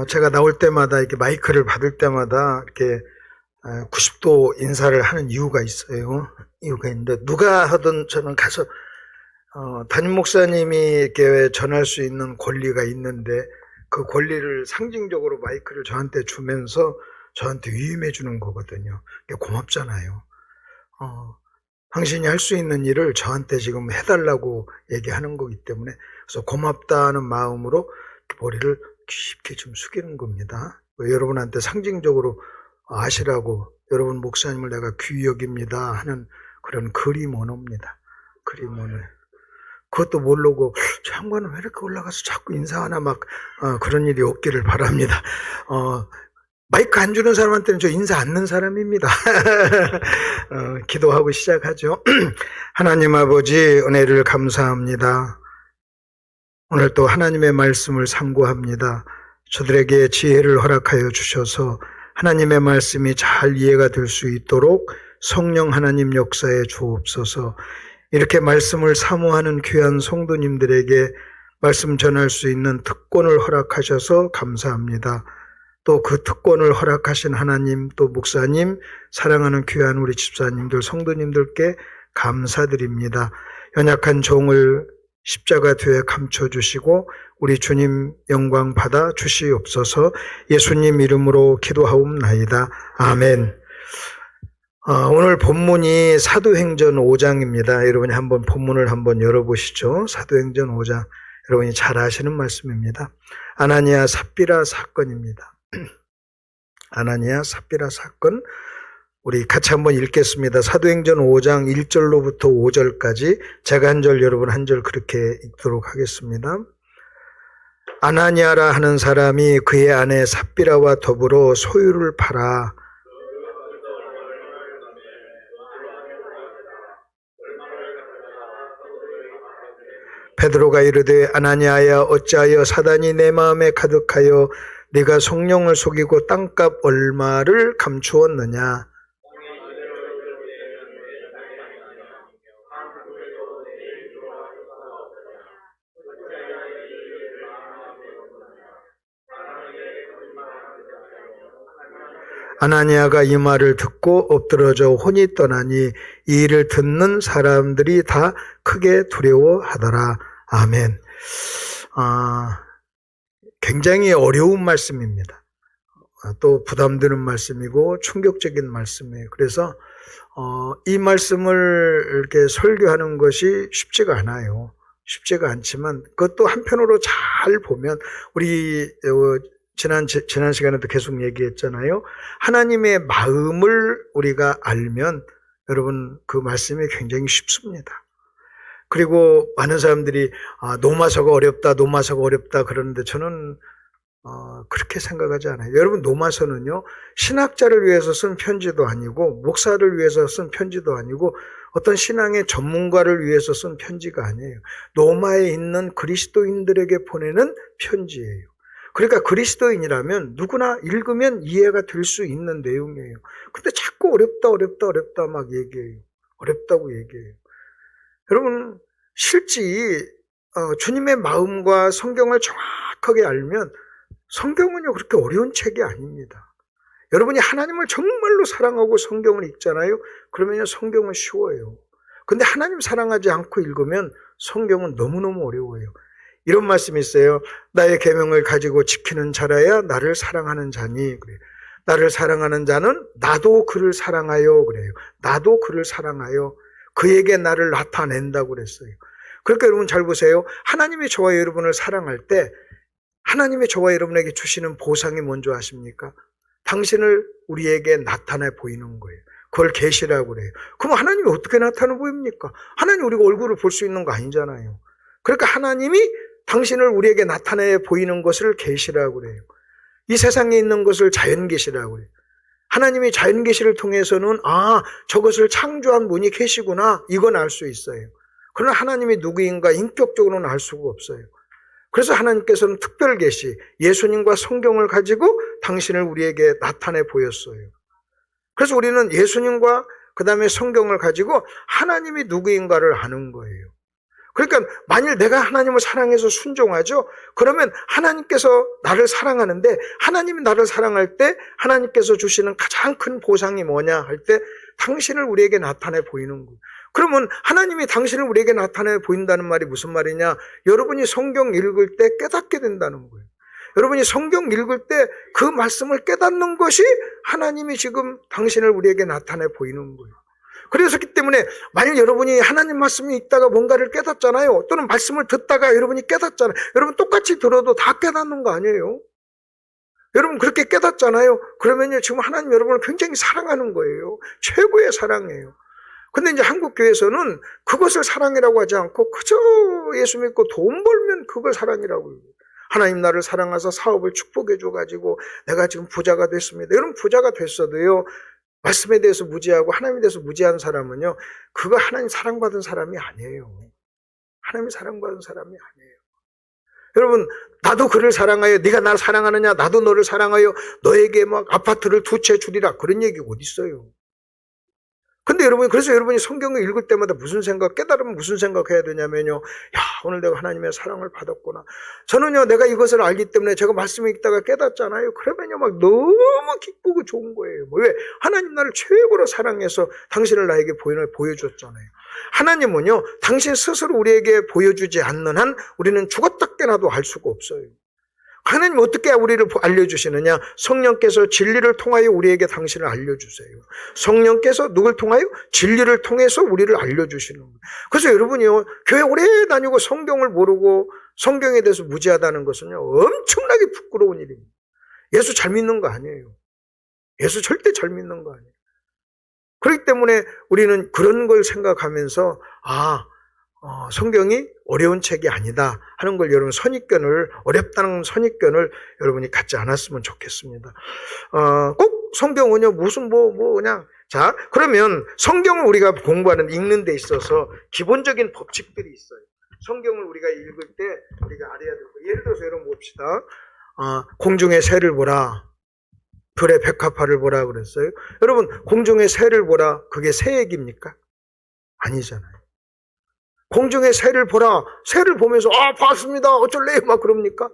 제가 나올 때마다 이렇게 마이크를 받을 때마다 이렇게 90도 인사를 하는 이유가 있어요. 이유가 있는데, 누가 하든 저는 가서, 담임 목사님이 이렇게 전할 수 있는 권리가 있는데, 그 권리를 상징적으로 마이크를 저한테 주면서 저한테 위임해 주는 거거든요. 고맙잖아요. 당신이 할 수 있는 일을 저한테 지금 해달라고 얘기하는 거기 때문에, 그래서 고맙다는 마음으로 머리를 깊게 좀 숙이는 겁니다. 여러분한테 상징적으로 아시라고, 여러분 목사님을 내가 귀히 여깁니다 하는 그런 그림 언어입니다. 그림 언어. 그것도 모르고 저 양반은 왜 이렇게 올라가서 자꾸 인사하나 막 그런 일이 없기를 바랍니다. 마이크 안 주는 사람한테는 저 인사 않는 사람입니다. 기도하고 시작하죠. 하나님 아버지, 은혜를 감사합니다. 오늘 또 하나님의 말씀을 상고합니다. 저들에게 지혜를 허락하여 주셔서 하나님의 말씀이 잘 이해가 될 수 있도록 성령 하나님 역사에 주옵소서. 이렇게 말씀을 사모하는 귀한 성도님들에게 말씀 전할 수 있는 특권을 허락하셔서 감사합니다. 또 그 특권을 허락하신 하나님, 또 목사님, 사랑하는 귀한 우리 집사님들, 성도님들께 감사드립니다. 연약한 종을 십자가 뒤에 감춰주시고 우리 주님 영광 받아 주시옵소서. 예수님 이름으로 기도하옵나이다. 아멘. 오늘 본문이 사도행전 5장입니다. 여러분이 한번 본문을 한번 열어보시죠. 사도행전 5장. 여러분이 잘 아시는 말씀입니다. 아나니아 삽비라 사건입니다. 아나니아 삽비라 사건. 우리 같이 한번 읽겠습니다. 사도행전 5장 1절로부터 5절까지 제가 한 절, 여러분 한 절 그렇게 읽도록 하겠습니다. 아나니아라 하는 사람이 그의 아내 삽비라와 더불어 소유를 팔아 베드로가 이르되 아나니아야 어찌하여 사단이 내 마음에 가득하여 네가 성령을 속이고 땅값 얼마를 감추었느냐. 아나니아가 이 말을 듣고 엎드러져 혼이 떠나니 이 일을 듣는 사람들이 다 크게 두려워하더라. 아멘. 굉장히 어려운 말씀입니다. 또 부담되는 말씀이고 충격적인 말씀이에요. 그래서 이 말씀을 이렇게 설교하는 것이 쉽지가 않아요. 쉽지가 않지만 그것도 한편으로 잘 보면 우리 지난 시간에도 계속 얘기했잖아요. 하나님의 마음을 우리가 알면 여러분 그 말씀이 굉장히 쉽습니다. 그리고 많은 사람들이 노마서가 어렵다 그러는데 저는 그렇게 생각하지 않아요. 여러분 노마서는요 신학자를 위해서 쓴 편지도 아니고 목사를 위해서 쓴 편지도 아니고 어떤 신앙의 전문가를 위해서 쓴 편지가 아니에요. 로마에 있는 그리스도인들에게 보내는 편지예요. 그러니까 그리스도인이라면 누구나 읽으면 이해가 될 수 있는 내용이에요. 근데 자꾸 어렵다 막 얘기해요. 어렵다고 얘기해요. 여러분 실제 주님의 마음과 성경을 정확하게 알면 성경은요 그렇게 어려운 책이 아닙니다. 여러분이 하나님을 정말로 사랑하고 성경을 읽잖아요. 그러면 성경은 쉬워요. 근데 하나님 사랑하지 않고 읽으면 성경은 너무너무 어려워요. 이런 말씀이 있어요. 나의 계명을 가지고 지키는 자라야 나를 사랑하는 자니. 그래요. 나를 사랑하는 자는 나도 그를 사랑하여 그래요. 나도 그를 사랑하여 그에게 나를 나타낸다고 그랬어요. 그러니까 여러분 잘 보세요. 하나님이 저와 여러분을 사랑할 때 하나님이 저와 여러분에게 주시는 보상이 뭔지 아십니까? 당신을 우리에게 나타내 보이는 거예요. 그걸 계시라고 그래요. 그럼 하나님이 어떻게 나타내 보입니까? 하나님 우리가 얼굴을 볼 수 있는 거 아니잖아요. 그러니까 하나님이 당신을 우리에게 나타내 보이는 것을 계시라고 그래요. 이 세상에 있는 것을 자연계시라고 그래요. 하나님이 자연계시를 통해서는 저것을 창조한 분이 계시구나 이건 알 수 있어요. 그러나 하나님이 누구인가 인격적으로는 알 수가 없어요. 그래서 하나님께서는 특별계시 예수님과 성경을 가지고 당신을 우리에게 나타내 보였어요. 그래서 우리는 예수님과 그 다음에 성경을 가지고 하나님이 누구인가를 아는 거예요. 그러니까 만일 내가 하나님을 사랑해서 순종하죠. 그러면 하나님께서 나를 사랑하는데 하나님이 나를 사랑할 때 하나님께서 주시는 가장 큰 보상이 뭐냐 할 때 당신을 우리에게 나타내 보이는 거예요. 그러면 하나님이 당신을 우리에게 나타내 보인다는 말이 무슨 말이냐? 여러분이 성경 읽을 때 깨닫게 된다는 거예요. 여러분이 성경 읽을 때 그 말씀을 깨닫는 것이 하나님이 지금 당신을 우리에게 나타내 보이는 거예요. 그래서기 때문에 만약 여러분이 하나님 말씀이 읽다가 뭔가를 깨닫잖아요. 또는 말씀을 듣다가 여러분이 깨닫잖아요. 여러분 똑같이 들어도 다 깨닫는 거 아니에요? 여러분 그렇게 깨닫잖아요. 그러면요 지금 하나님 여러분을 굉장히 사랑하는 거예요. 최고의 사랑이에요. 근데 이제 한국 교회에서는 그것을 사랑이라고 하지 않고 그저 예수 믿고 돈 벌면 그걸 사랑이라고 해요. 하나님 나를 사랑하사 사업을 축복해 줘가지고 내가 지금 부자가 됐습니다. 여러분 부자가 됐어도요 말씀에 대해서 무지하고 하나님에 대해서 무지한 사람은요 그거 하나님 사랑받은 사람이 아니에요. 하나님이 사랑받은 사람이 아니에요. 여러분 나도 그를 사랑하여 네가 나를 사랑하느냐 나도 너를 사랑하여 너에게 막 아파트를 2채 주리라 그런 얘기가 어디 있어요. 근데 여러분 그래서 여러분이 성경을 읽을 때마다 무슨 생각 깨달으면 무슨 생각해야 되냐면요 야 오늘 내가 하나님의 사랑을 받았구나. 저는요 내가 이것을 알기 때문에 제가 말씀을 읽다가 깨닫잖아요. 그러면요 막 너무 기쁘고 좋은 거예요. 왜? 하나님 나를 최고로 사랑해서 당신을 나에게 보여줬잖아요. 하나님은요 당신 스스로 우리에게 보여주지 않는 한 우리는 죽었다 깨나도 알 수가 없어요. 하나님 어떻게 우리를 알려주시느냐? 성령께서 진리를 통하여 우리에게 당신을 알려주세요. 성령께서 누굴 통하여? 진리를 통해서 우리를 알려주시는 거예요. 그래서 여러분이요 교회 오래 다니고 성경을 모르고 성경에 대해서 무지하다는 것은요 엄청나게 부끄러운 일입니다. 예수 잘 믿는 거 아니에요. 예수 절대 잘 믿는 거 아니에요. 그렇기 때문에 우리는 그런 걸 생각하면서 성경이 어려운 책이 아니다 하는 걸 여러분 어렵다는 선입견을 여러분이 갖지 않았으면 좋겠습니다. 꼭 성경은요 무슨 그냥 자 그러면 성경을 우리가 읽는 데 있어서 기본적인 법칙들이 있어요. 성경을 우리가 읽을 때 우리가 알아야 될 거. 예를 들어서 여러분 봅시다. 공중의 새를 보라. 들의 백합화를 보라 그랬어요. 여러분 공중의 새를 보라 그게 새 얘기입니까? 아니잖아요. 공중의 새를 보라. 새를 보면서 봤습니다. 어쩔래요? 막 그럽니까?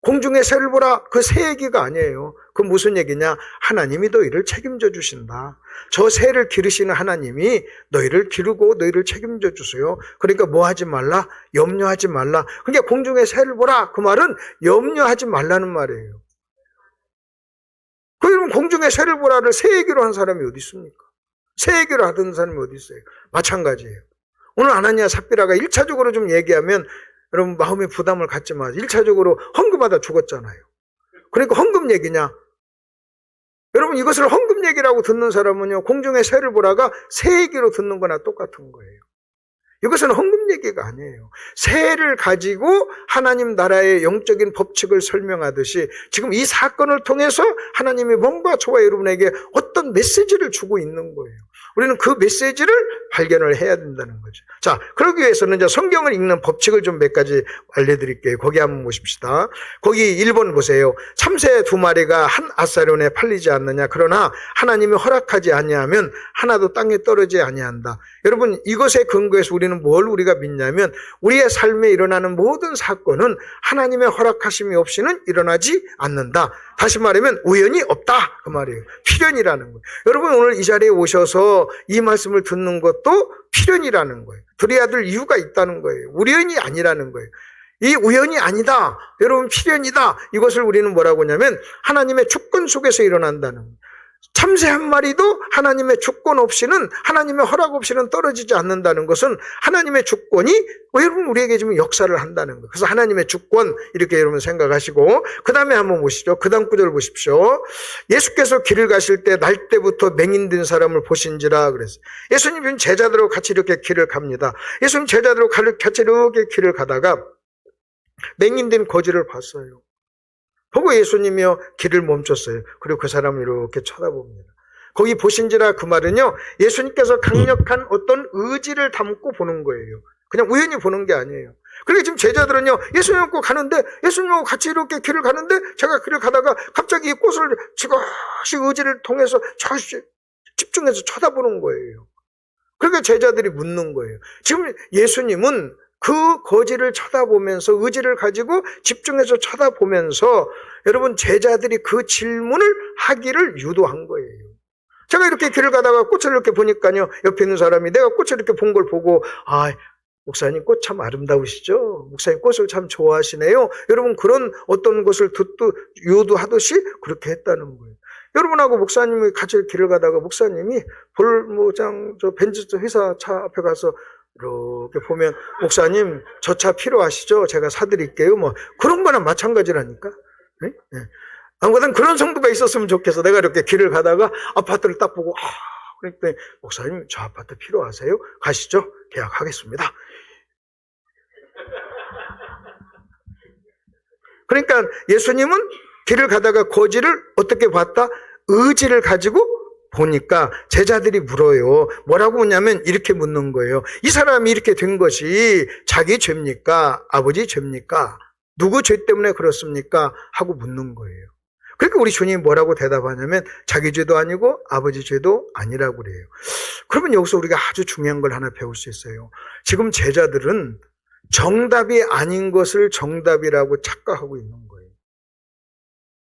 공중의 새를 보라. 그 새 얘기가 아니에요. 그 무슨 얘기냐? 하나님이 너희를 책임져 주신다. 저 새를 기르시는 하나님이 너희를 기르고 너희를 책임져 주세요. 그러니까 뭐 하지 말라? 염려하지 말라. 그러니까 공중의 새를 보라. 그 말은 염려하지 말라는 말이에요. 그러면 공중의 새를 보라를 새 얘기로 한 사람이 어디 있습니까? 새 얘기로 하던 사람이 어디 있어요? 마찬가지예요. 오늘 아나니아 삽비라가 1차적으로 좀 얘기하면 여러분 마음의 부담을 갖지 마세요. 1차적으로 헌금하다 죽었잖아요. 그러니까 헌금 얘기냐? 여러분 이것을 헌금 얘기라고 듣는 사람은요 공중의 새를 보라가 새 얘기로 듣는 거나 똑같은 거예요. 이것은 헌금 얘기가 아니에요. 새를 가지고 하나님 나라의 영적인 법칙을 설명하듯이 지금 이 사건을 통해서 하나님이 뭔가 저와 여러분에게 어떤 메시지를 주고 있는 거예요. 우리는 그 메시지를 발견을 해야 된다는 거죠. 자, 그러기 위해서는 이제 성경을 읽는 법칙을 좀 몇 가지 알려드릴게요. 거기 한번 보십시다. 거기 1번 보세요. 참새 2마리가 한 아사론에 팔리지 않느냐. 그러나 하나님이 허락하지 아니하면 하나도 땅에 떨어지지 아니한다. 여러분 이것에 근거해서 우리는 뭘 우리가 믿냐면 우리의 삶에 일어나는 모든 사건은 하나님의 허락하심이 없이는 일어나지 않는다. 다시 말하면 우연이 없다 그 말이에요. 필연이라는 거예요. 여러분 오늘 이 자리에 오셔서 이 말씀을 듣는 것도 필연이라는 거예요. 드려야 될 이유가 있다는 거예요. 우연이 아니라는 거예요. 이 우연이 아니다. 여러분 필연이다. 이것을 우리는 뭐라고 하냐면 하나님의 주권 속에서 일어난다는 거예요. 참새 한 마리도 하나님의 주권 없이는 하나님의 허락 없이는 떨어지지 않는다는 것은 하나님의 주권이 여러분 우리에게 지금 역사를 한다는 거예요. 그래서 하나님의 주권 이렇게 여러분 생각하시고 그 다음에 한번 보시죠. 그 다음 구절 보십시오. 예수께서 길을 가실 때 날 때부터 맹인된 사람을 보신지라 그랬어요. 예수님은 제자들하고 같이 이렇게 길을 갑니다. 예수님 제자들하고 같이 이렇게 길을 가다가 맹인된 거지를 봤어요. 보고 예수님이요 길을 멈췄어요. 그리고 그 사람을 이렇게 쳐다봅니다. 거기 보신지라 그 말은요 예수님께서 강력한 어떤 의지를 담고 보는 거예요. 그냥 우연히 보는 게 아니에요. 그러니까 지금 제자들은요 예수님하고 가는데 예수님하고 같이 이렇게 길을 가는데 제가 길을 가다가 갑자기 이 꽃을 지그시 의지를 통해서 집중해서 쳐다보는 거예요. 그러니까 제자들이 묻는 거예요. 지금 예수님은 그 거지를 쳐다보면서 의지를 가지고 집중해서 쳐다보면서 여러분 제자들이 그 질문을 하기를 유도한 거예요. 제가 이렇게 길을 가다가 꽃을 이렇게 보니까요, 옆에 있는 사람이 내가 꽃을 이렇게 본 걸 보고 목사님 꽃 참 아름다우시죠? 목사님 꽃을 참 좋아하시네요. 여러분 그런 어떤 것을 유도하듯이 그렇게 했다는 거예요. 여러분하고 목사님이 같이 길을 가다가 목사님이 저 벤츠 회사 차 앞에 가서 이렇게 보면 목사님 저 차 필요하시죠? 제가 사드릴게요. 뭐 그런 거나 마찬가지라니까. 네? 네. 아무튼 그런 성도가 있었으면 좋겠어. 내가 이렇게 길을 가다가 아파트를 딱 보고 그랬더니 목사님 저 아파트 필요하세요? 가시죠. 계약하겠습니다. 그러니까 예수님은 길을 가다가 거지를 어떻게 봤다? 의지를 가지고 보니까 제자들이 물어요. 뭐라고 묻냐면 이렇게 묻는 거예요. 이 사람이 이렇게 된 것이 자기 죄입니까? 아버지 죄입니까? 누구 죄 때문에 그렇습니까? 하고 묻는 거예요. 그러니까 우리 주님이 뭐라고 대답하냐면 자기 죄도 아니고 아버지 죄도 아니라고 그래요. 그러면 여기서 우리가 아주 중요한 걸 하나 배울 수 있어요. 지금 제자들은 정답이 아닌 것을 정답이라고 착각하고 있는 거예요.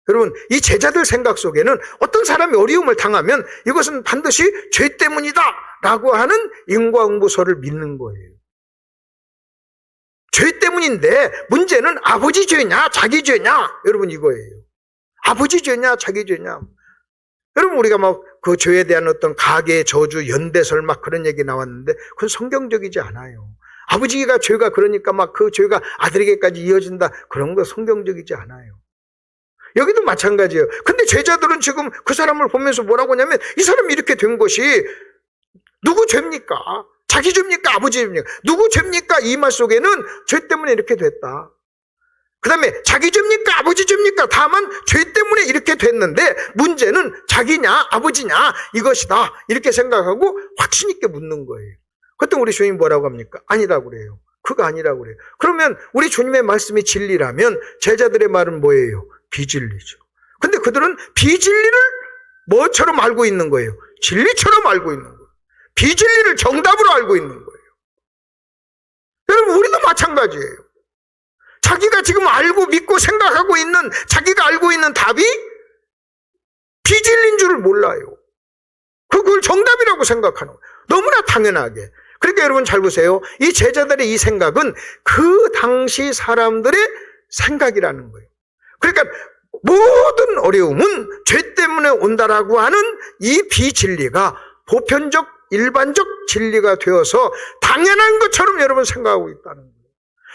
여러분, 이 제자들 생각 속에는 어떤 사람이 어려움을 당하면 이것은 반드시 죄 때문이다 라고 하는 인과응보서를 믿는 거예요. 죄 때문인데 문제는 아버지 죄냐 자기 죄냐 여러분 이거예요. 아버지 죄냐 자기 죄냐. 여러분 우리가 막 그 죄에 대한 어떤 가계 저주 연대설 막 그런 얘기 나왔는데 그건 성경적이지 않아요. 아버지가 죄가 그러니까 막 그 죄가 아들에게까지 이어진다 그런 거 성경적이지 않아요. 여기도 마찬가지예요. 근데 제자들은 지금 그 사람을 보면서 뭐라고 하냐면 이 사람이 이렇게 된 것이 누구 죄입니까? 자기 죄입니까? 아버지 죄입니까? 누구 죄입니까? 이 말 속에는 죄 때문에 이렇게 됐다. 그 다음에 자기 죄입니까? 아버지 죄입니까? 다만 죄 때문에 이렇게 됐는데 문제는 자기냐 아버지냐 이것이다 이렇게 생각하고 확신 있게 묻는 거예요. 그때 우리 주님 뭐라고 합니까? 아니라고 그래요. 그거 아니라고 그래요. 그러면 우리 주님의 말씀이 진리라면 제자들의 말은 뭐예요? 비진리죠. 근데 그들은 비진리를 뭐처럼 알고 있는 거예요? 진리처럼 알고 있는 거예요. 비진리를 정답으로 알고 있는 거예요. 여러분 우리도 마찬가지예요. 자기가 지금 알고 믿고 생각하고 있는 자기가 알고 있는 답이 비진리인 줄을 몰라요. 그걸 정답이라고 생각하는 거예요. 너무나 당연하게. 그러니까 여러분 잘 보세요. 이 제자들의 이 생각은 그 당시 사람들의 생각이라는 거예요. 그러니까 모든 어려움은 죄 때문에 온다라고 하는 이 비진리가 보편적 일반적 진리가 되어서 당연한 것처럼 여러분 생각하고 있다는 거예요.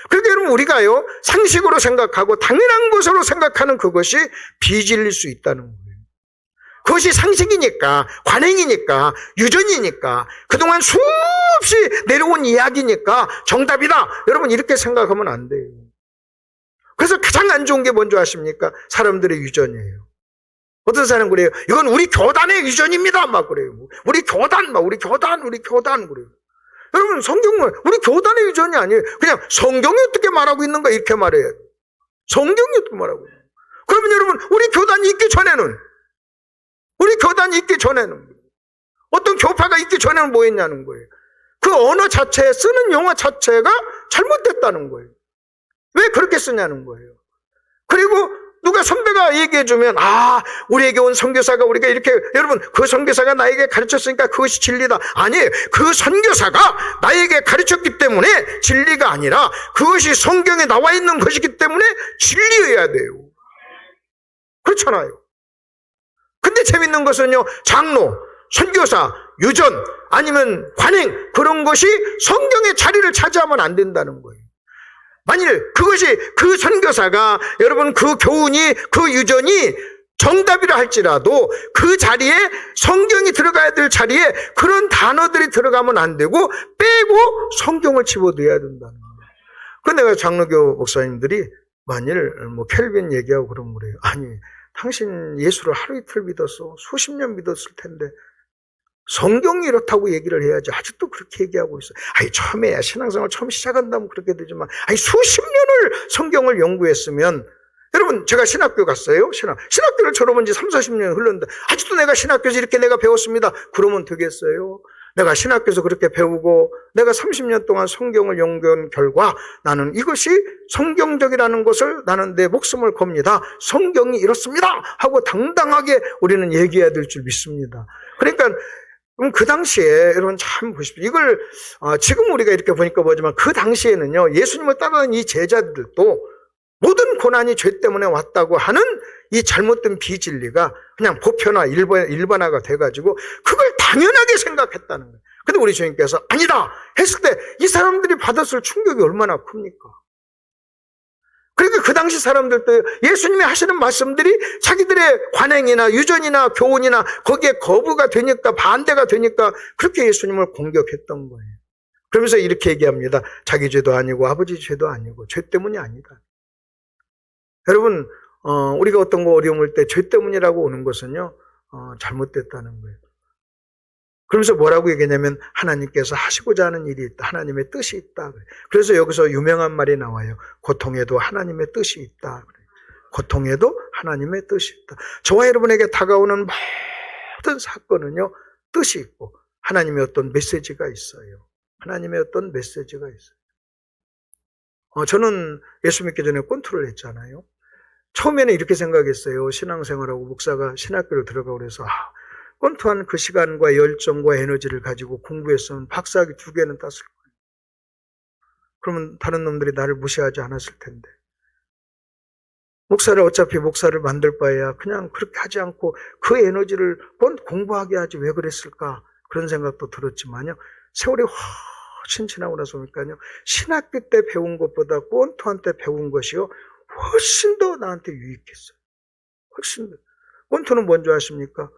그러니까 여러분 우리가요 상식으로 생각하고 당연한 것으로 생각하는 그것이 비진리일 수 있다는 거예요. 그것이 상식이니까 관행이니까 유전이니까 그동안 수없이 내려온 이야기니까 정답이다 여러분 이렇게 생각하면 안 돼요. 그래서 가장 안 좋은 게 뭔지 아십니까? 사람들의 유전이에요. 어떤 사람은 그래요. 이건 우리 교단의 유전입니다. 막 그래요. 우리 교단 그래요. 여러분 성경은 우리 교단의 유전이 아니에요. 그냥 성경이 어떻게 말하고 있는가 이렇게 말해요. 성경이 어떻게 말하고 있는가. 그러면 여러분 우리 교단이 있기 전에는 어떤 교파가 있기 전에는 뭐 했냐는 거예요. 그 언어 자체에 쓰는 용어 자체가 잘못됐다는 거예요. 왜 그렇게 쓰냐는 거예요. 그리고 누가 선배가 얘기해주면 우리에게 온 선교사가 우리가 이렇게 여러분 그 선교사가 나에게 가르쳤으니까 그것이 진리다. 아니에요. 그 선교사가 나에게 가르쳤기 때문에 진리가 아니라 그것이 성경에 나와 있는 것이기 때문에 진리여야 돼요. 그렇잖아요. 근데 재밌는 것은요 장로, 선교사, 유전 아니면 관행 그런 것이 성경의 자리를 차지하면 안 된다는 거예요. 만일 그것이 그 선교사가 여러분 그 교훈이 그 유전이 정답이라 할지라도 그 자리에 성경이 들어가야 될 자리에 그런 단어들이 들어가면 안 되고 빼고 성경을 집어넣어야 된다는 거예요. 그런데 내가 장로교 목사님들이 만일 켈빈 얘기하고 그런 거래요. 아니 당신 예수를 하루 이틀 믿었어. 수십 년 믿었을 텐데 성경이 이렇다고 얘기를 해야지. 아직도 그렇게 얘기하고 있어요. 처음에 신앙생활 처음 시작한다면 그렇게 되지만 수십 년을 성경을 연구했으면 여러분 제가 신학교 갔어요. 신학교를 졸업한 지 30, 40년 흘렀는데 아직도 내가 신학교에서 이렇게 내가 배웠습니다. 그러면 되겠어요? 내가 신학교에서 그렇게 배우고 내가 30년 동안 성경을 연구한 결과 나는 이것이 성경적이라는 것을 나는 내 목숨을 겁니다. 성경이 이렇습니다 하고 당당하게 우리는 얘기해야 될 줄 믿습니다. 그러니까 그 당시에 여러분 참 보십시오. 이걸 지금 우리가 이렇게 보니까 뭐지만 그 당시에는요, 예수님을 따르는 이 제자들도 모든 고난이 죄 때문에 왔다고 하는 이 잘못된 비진리가 그냥 보편화, 일반화가 돼가지고 그걸 당연하게 생각했다는 거예요. 근데 우리 주님께서 아니다 했을 때 이 사람들이 받았을 충격이 얼마나 큽니까? 그러니까 그 당시 사람들도 예수님이 하시는 말씀들이 자기들의 관행이나 유전이나 교훈이나 거기에 거부가 되니까, 반대가 되니까 그렇게 예수님을 공격했던 거예요. 그러면서 이렇게 얘기합니다. 자기 죄도 아니고 아버지 죄도 아니고 죄 때문이 아니다. 여러분, 우리가 어떤 거 어려움을 때 죄 때문이라고 오는 것은요, 잘못됐다는 거예요. 그러면서 뭐라고 얘기하냐면 하나님께서 하시고자 하는 일이 있다. 하나님의 뜻이 있다. 그래서 여기서 유명한 말이 나와요. 고통에도 하나님의 뜻이 있다. 고통에도 하나님의 뜻이 있다. 저와 여러분에게 다가오는 모든 사건은요, 뜻이 있고 하나님의 어떤 메시지가 있어요. 하나님의 어떤 메시지가 있어요. 저는 예수 믿기 전에 권투를 했잖아요. 처음에는 이렇게 생각했어요. 신앙생활하고 목사가 신학교를 들어가고 그래서 권투한 그 시간과 열정과 에너지를 가지고 공부했으면 박사학위 2개는 땄을 거예요. 그러면 다른 놈들이 나를 무시하지 않았을 텐데. 어차피 목사를 만들 바에야 그냥 그렇게 하지 않고 그 에너지를 공부하게 하지 왜 그랬을까? 그런 생각도 들었지만요. 세월이 훨씬 지나고 나서 보니까요. 신학교 때 배운 것보다 권투한 때 배운 것이요. 훨씬 더 나한테 유익했어요. 훨씬 더. 권투는 뭔지 아십니까?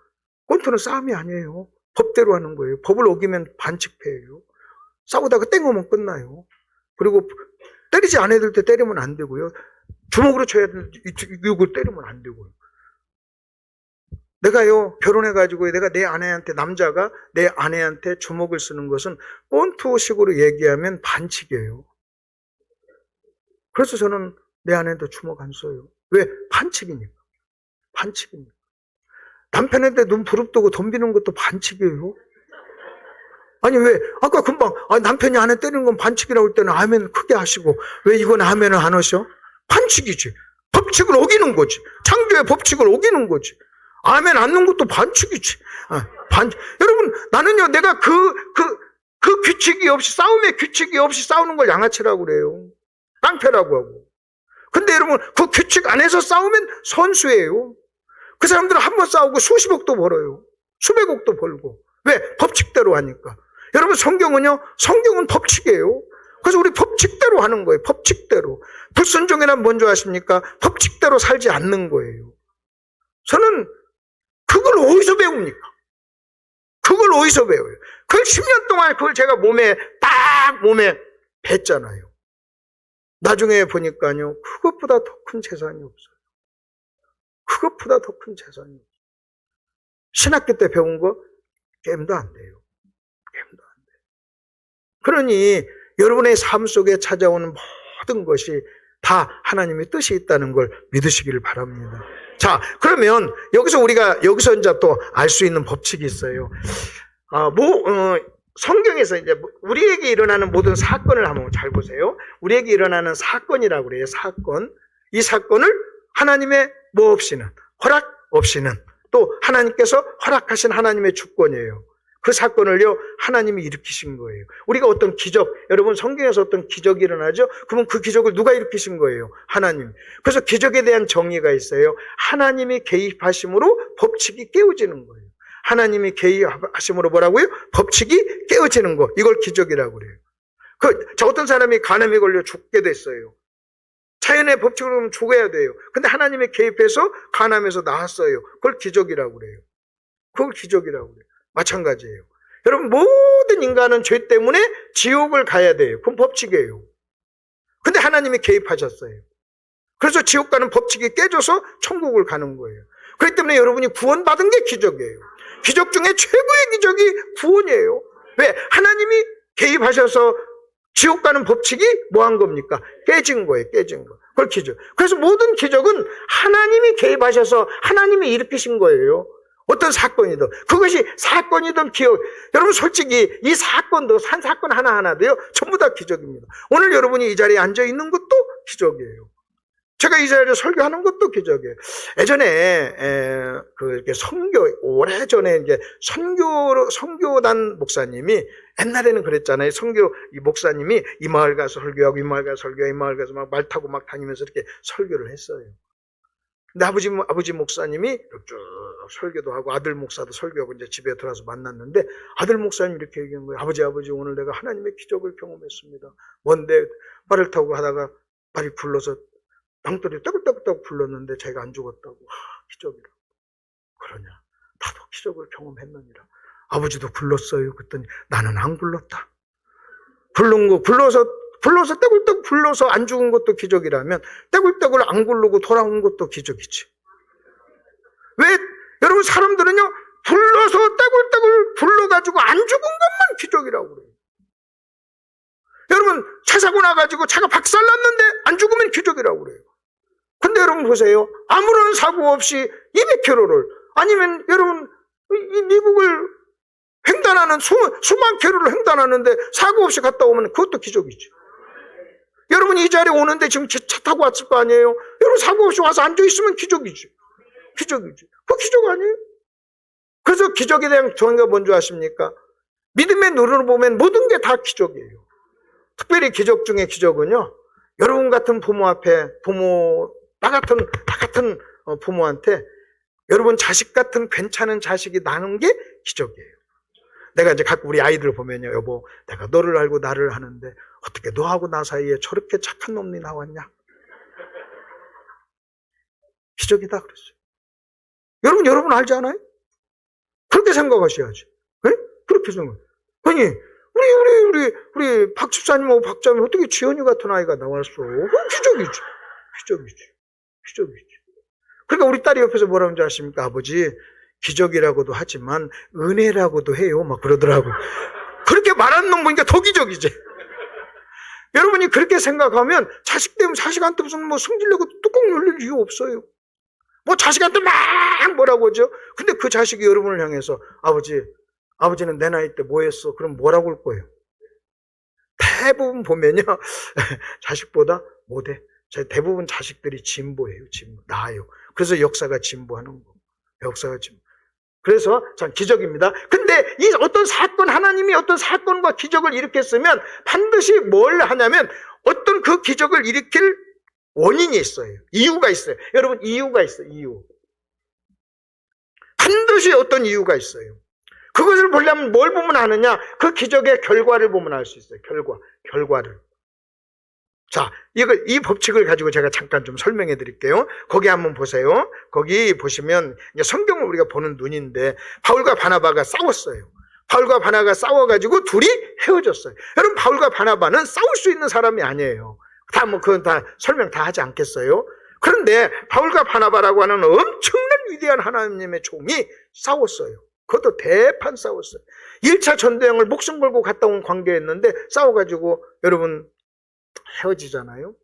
권투는 싸움이 아니에요. 법대로 하는 거예요. 법을 어기면 반칙패예요. 싸우다가 땡으면 끝나요. 그리고 때리지 않아야 될 때 때리면 안 되고요. 주먹으로 쳐야 될 때 이걸 때리면 안 되고요. 내가요, 결혼해가지고 내가 남자가 내 아내한테 주먹을 쓰는 것은 권투식으로 얘기하면 반칙이에요. 그래서 저는 내 아내한테 주먹 안 써요. 왜? 반칙이니까. 반칙이니까. 남편한테 눈 부릅뜨고 덤비는 것도 반칙이에요. 아니 왜 아까 금방 남편이 아내 때리는 건 반칙이라고 할 때는 아멘 크게 하시고 왜 이건 아멘을 안 하셔? 반칙이지. 법칙을 어기는 거지. 창조의 법칙을 어기는 거지. 아멘 안 넣는 것도 반칙이지. 여러분 나는요 내가 그 규칙이 없이 싸움의 규칙이 없이 싸우는 걸 양아치라고 그래요. 깡패라고 하고. 근데 여러분 그 규칙 안에서 싸우면 선수예요. 그 사람들은 한 번 싸우고 수십억도 벌어요. 수백억도 벌고. 왜? 법칙대로 하니까. 여러분 성경은 법칙이에요. 그래서 우리 법칙대로 하는 거예요. 법칙대로. 불순종이란 뭔지 아십니까? 법칙대로 살지 않는 거예요. 저는 그걸 어디서 배웁니까? 그걸 어디서 배워요? 그걸 10년 동안 그걸 제가 몸에 뱄잖아요. 나중에 보니까요. 그것보다 더 큰 재산이 없어요. 그것보다 더 큰 재산이 없어요. 신학교 때 배운 거 게임도 안 돼요. 게임도 안 돼요. 그러니 여러분의 삶 속에 찾아오는 모든 것이 다 하나님의 뜻이 있다는 걸 믿으시기를 바랍니다. 자, 그러면 여기서 이제 또 알 수 있는 법칙이 있어요. 성경에서 이제 우리에게 일어나는 모든 사건을 한번 잘 보세요. 우리에게 일어나는 사건이라고 그래요. 사건. 이 사건을 하나님의 뭐 없이는, 허락 없이는 또 하나님께서 허락하신 하나님의 주권이에요. 그 사건을요, 하나님이 일으키신 거예요. 우리가 어떤 기적, 여러분 성경에서 어떤 기적이 일어나죠? 그러면 그 기적을 누가 일으키신 거예요? 하나님. 그래서 기적에 대한 정의가 있어요. 하나님이 개입하심으로 법칙이 깨어지는 거예요. 하나님이 개입하심으로 뭐라고요? 법칙이 깨어지는 거. 이걸 기적이라고 그래요. 어떤 사람이 간암이 걸려 죽게 됐어요. 자연의 법칙으로 보면 죽어야 돼요. 근데 하나님이 개입해서 간암에서 나았어요. 그걸 기적이라고 그래요. 그걸 기적이라고 그래요. 마찬가지예요. 여러분 모든 인간은 죄 때문에 지옥을 가야 돼요. 그건 법칙이에요. 근데 하나님이 개입하셨어요. 그래서 지옥 가는 법칙이 깨져서 천국을 가는 거예요. 그렇기 때문에 여러분이 구원받은 게 기적이에요. 기적 중에 최고의 기적이 구원이에요. 왜? 하나님이 개입하셔서 지옥 가는 법칙이 뭐 한 겁니까? 깨진 거예요. 깨진 거. 그걸 기적. 그래서 모든 기적은 하나님이 개입하셔서 하나님이 일으키신 거예요. 어떤 사건이든, 그것이 사건이든 기억, 여러분 솔직히 이 사건도, 한 사건 하나하나도요, 전부 다 기적입니다. 오늘 여러분이 이 자리에 앉아 있는 것도 기적이에요. 제가 이 자리에 설교하는 것도 기적이에요. 예전에, 이렇게 오래전에 이제 선교단 목사님이, 옛날에는 그랬잖아요. 이 목사님이 이 마을 가서 설교하고, 이 마을 가서 설교하고, 이 마을 가서 막 말 타고 막 다니면서 이렇게 설교를 했어요. 근데 아버지 목사님이 쭉 설교도 하고 아들 목사도 설교하고 이제 집에 들어와서 만났는데 아들 목사님이 이렇게 얘기한 거예요. 아버지 오늘 내가 하나님의 기적을 경험했습니다. 뭔데 말을 타고 하다가 말이 굴러서 땅돌이 따글따글 굴렀는데 제가 안 죽었다고. 기적이라. 그러냐. 나도 기적을 경험했느니라. 아버지도 굴렀어요. 그랬더니 나는 안 굴렀다. 굴러서 떼굴떼굴 굴러서 안 죽은 것도 기적이라면 떼굴떼굴 안 굴르고 돌아온 것도 기적이지. 왜? 여러분 사람들은요 굴러서 떼굴떼굴 굴러가지고 안 죽은 것만 기적이라고 그래요. 여러분 차 사고 나가지고 차가 박살났는데 안 죽으면 기적이라고 그래요. 근데 여러분 보세요. 아무런 사고 없이 200km를 아니면 여러분 이 미국을 횡단하는 수만 킬로를 횡단하는데 사고 없이 갔다 오면 그것도 기적이지. 여러분 이 자리에 오는데 지금 차 타고 왔을 거 아니에요? 여러분 사고 없이 와서 앉아있으면 기적이지. 기적이지. 그거 기적 아니에요? 그래서 기적에 대한 정의가 뭔지 아십니까? 믿음의 눈으로 보면 모든 게 다 기적이에요. 특별히 기적 중에 기적은요. 여러분 같은 부모 앞에 나 같은 부모한테 여러분 자식 같은 괜찮은 자식이 나는 게 기적이에요. 내가 이제 가끔 우리 아이들 보면요. 여보, 내가 너를 알고 나를 하는데 어떻게 너하고 나 사이에 저렇게 착한 놈이 나왔냐? 기적이다 그랬어요. 여러분 알지 않아요? 그렇게 생각하셔야지. 네? 그렇게 생각해. 아니, 우리 박 집사님하고 박자님 어떻게 지연이 같은 아이가 나왔어? 기적이지. 그러니까 우리 딸이 옆에서 뭐라고 하는지 아십니까? 아버지, 기적이라고도 하지만 은혜라고도 해요. 막 그러더라고. 그렇게 말하는 놈 보니까 더 기적이지. 여러분이 그렇게 생각하면 자식 때문에 자식한테 무슨 승질내고 뚜껑 열릴 이유 없어요. 자식한테 막 뭐라고 하죠? 근데 그 자식이 여러분을 향해서 아버지는 내 나이 때 뭐 했어? 그럼 뭐라고 할 거예요? 대부분 보면요. 자식보다 못해. 대부분 자식들이 진보해요. 나아요. 그래서 역사가 진보하는 거. 그래서 참 기적입니다. 근데 이 어떤 사건, 하나님이 어떤 사건과 기적을 일으켰으면 반드시 뭘 하냐면 어떤 그 기적을 일으킬 원인이 있어요. 이유가 있어요. 여러분 이유가 있어요. 이유. 반드시 어떤 이유가 있어요. 그것을 보려면 뭘 보면 아느냐? 그 기적의 결과를 보면 알 수 있어요. 결과를. 자, 이 법칙을 가지고 제가 잠깐 좀 설명해 드릴게요. 거기 한번 보세요. 거기 보시면, 이제 성경을 우리가 보는 눈인데, 바울과 바나바가 싸웠어요. 바울과 바나바가 싸워가지고 둘이 헤어졌어요. 여러분, 바울과 바나바는 싸울 수 있는 사람이 아니에요. 그건 다 설명 다 하지 않겠어요? 그런데 바울과 바나바라고 하는 엄청난 위대한 하나님의 종이 싸웠어요. 그것도 대판 싸웠어요. 1차 전도여행을 목숨 걸고 갔다 온 관계였는데, 싸워가지고, 여러분, 헤어지잖아요.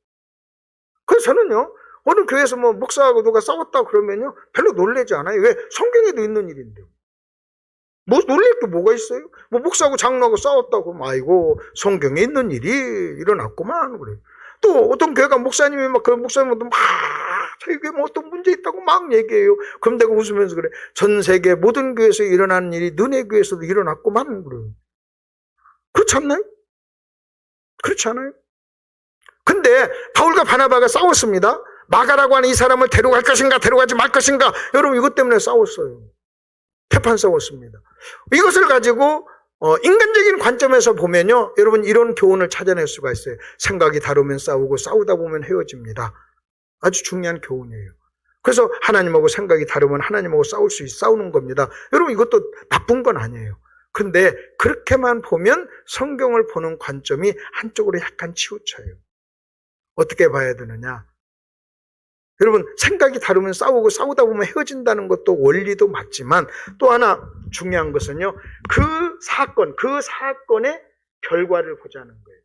그래서 저는요, 어느 교회에서 목사하고 누가 싸웠다 그러면요, 별로 놀라지 않아요. 왜? 성경에도 있는 일인데요. 놀랄 게 뭐가 있어요? 목사하고 장로하고 싸웠다고 그러면, 아이고, 성경에 있는 일이 일어났구만, 그래요. 또 어떤 교회가 목사님이 그 목사님도 저희 교회에 어떤 문제 있다고 막 얘기해요. 그럼 내가 웃으면서 그래. 전 세계 모든 교회에서 일어나는 일이 너네 교회에서도 일어났구만, 그래요. 그렇지 않나요? 그렇지 않아요? 근데 바울과 바나바가 싸웠습니다. 마가라고 하는 이 사람을 데려갈 것인가 데려가지 말 것인가, 여러분 이것 때문에 싸웠어요. 대판 싸웠습니다. 이것을 가지고 인간적인 관점에서 보면요, 여러분 이런 교훈을 찾아낼 수가 있어요. 생각이 다르면 싸우고 싸우다 보면 헤어집니다. 아주 중요한 교훈이에요. 그래서 하나님하고 생각이 다르면 하나님하고 싸우는 겁니다. 여러분 이것도 나쁜 건 아니에요. 근데 그렇게만 보면 성경을 보는 관점이 한쪽으로 약간 치우쳐요. 어떻게 봐야 되느냐? 여러분 생각이 다르면 싸우고 싸우다 보면 헤어진다는 것도 원리도 맞지만 또 하나 중요한 것은요, 그 사건의 결과를 보자는 거예요.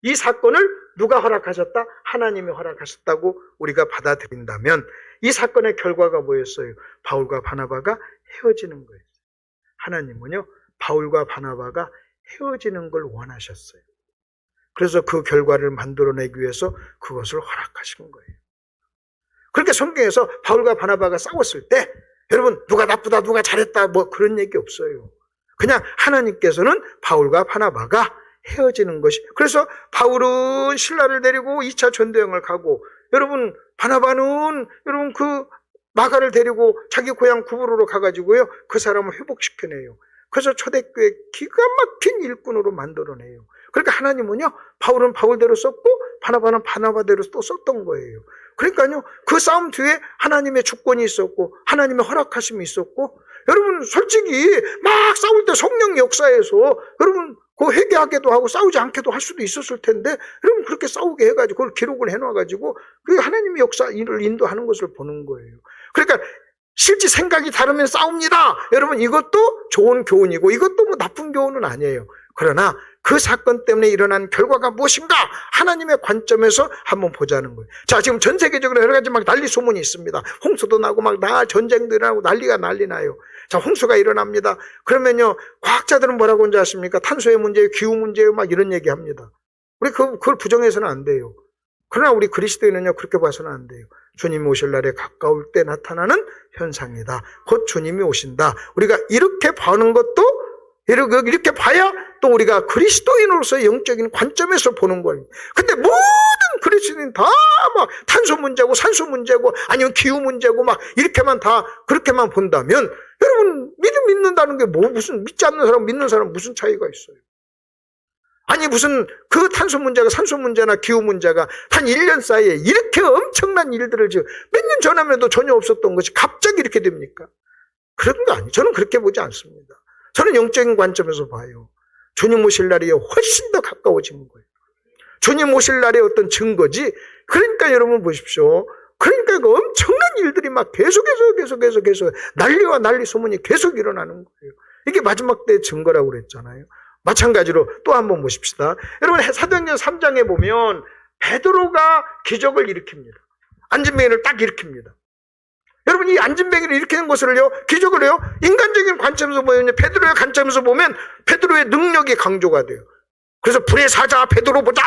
이 사건을 누가 허락하셨다? 하나님이 허락하셨다고 우리가 받아들인다면 이 사건의 결과가 뭐였어요? 바울과 바나바가 헤어지는 거예요. 하나님은요, 바울과 바나바가 헤어지는 걸 원하셨어요. 그래서 그 결과를 만들어내기 위해서 그것을 허락하신 거예요. 그렇게 성경에서 바울과 바나바가 싸웠을 때 여러분 누가 나쁘다 누가 잘했다 뭐 그런 얘기 없어요. 그냥 하나님께서는 바울과 바나바가 헤어지는 것이, 그래서 바울은 신라를 데리고 2차 전도여행을 가고 여러분 바나바는 여러분 그 마가를 데리고 자기 고향 구브로로 가가지고요 그 사람을 회복시켜내요. 그래서 초대교회 기가 막힌 일꾼으로 만들어내요. 그러니까 하나님은요 바울은 바울대로 썼고 바나바는 바나바대로 또 썼던 거예요. 그러니까요 그 싸움 뒤에 하나님의 주권이 있었고 하나님의 허락하심이 있었고, 여러분 솔직히 막 싸울 때 성령 역사에서 여러분 그 회개하게도 하고 싸우지 않게도 할 수도 있었을 텐데 여러분 그렇게 싸우게 해가지고 그걸 기록을 해놔가지고 그 하나님의 역사를 인도하는 것을 보는 거예요. 그러니까 실제 생각이 다르면 싸웁니다. 여러분 이것도 좋은 교훈이고 이것도 뭐 나쁜 교훈은 아니에요. 그러나 그 사건 때문에 일어난 결과가 무엇인가 하나님의 관점에서 한번 보자는 거예요. 자, 지금 전 세계적으로 여러 가지 막 난리 소문이 있습니다. 홍수도 나고 막 전쟁도 일어나고 난리 나요. 자, 홍수가 일어납니다. 그러면요 과학자들은 뭐라고 하는지 아십니까? 탄소의 문제예요, 기후 문제예요, 막 이런 얘기합니다. 우리 그걸 부정해서는 안 돼요. 그러나 우리 그리스도인은요 그렇게 봐서는 안 돼요. 주님이 오실 날에 가까울 때 나타나는 현상이다. 곧 주님이 오신다. 우리가 이렇게 보는 것도 이렇게 봐야 또 우리가 그리스도인으로서 영적인 관점에서 보는 거예요. 근데 모든 그리스도인 다 막 탄소 문제고 산소 문제고 아니면 기후 문제고 막 이렇게만 다 그렇게만 본다면 여러분 믿는다는 게 뭐 무슨 믿지 않는 사람 믿는 사람 무슨 차이가 있어요? 아니 무슨 그 탄소 문제가 산소 문제나 기후 문제가 한 1년 사이에 이렇게 엄청난 일들을 지금 몇 년 전하면 도 전혀 없었던 것이 갑자기 이렇게 됩니까? 그런 거 아니에요. 저는 그렇게 보지 않습니다. 저는 영적인 관점에서 봐요. 주님 오실 날이 훨씬 더 가까워진 거예요. 주님 오실 날의 어떤 증거지. 그러니까 여러분 보십시오. 그러니까 그 엄청난 일들이 막 계속해서 난리와 난리 소문이 계속 일어나는 거예요. 이게 마지막 때의 증거라고 그랬잖아요. 마찬가지로 또 한번 보십시다. 여러분 사도행전 3장에 보면 베드로가 기적을 일으킵니다. 안진뱅이를 딱 일으킵니다. 여러분 이 안진뱅이를 일으키는 것을요 기적을요 인간적인 관점에서 보면 베드로의 관점에서 보면 베드로의 능력이 강조가 돼요. 그래서 불의 사자 베드로 보자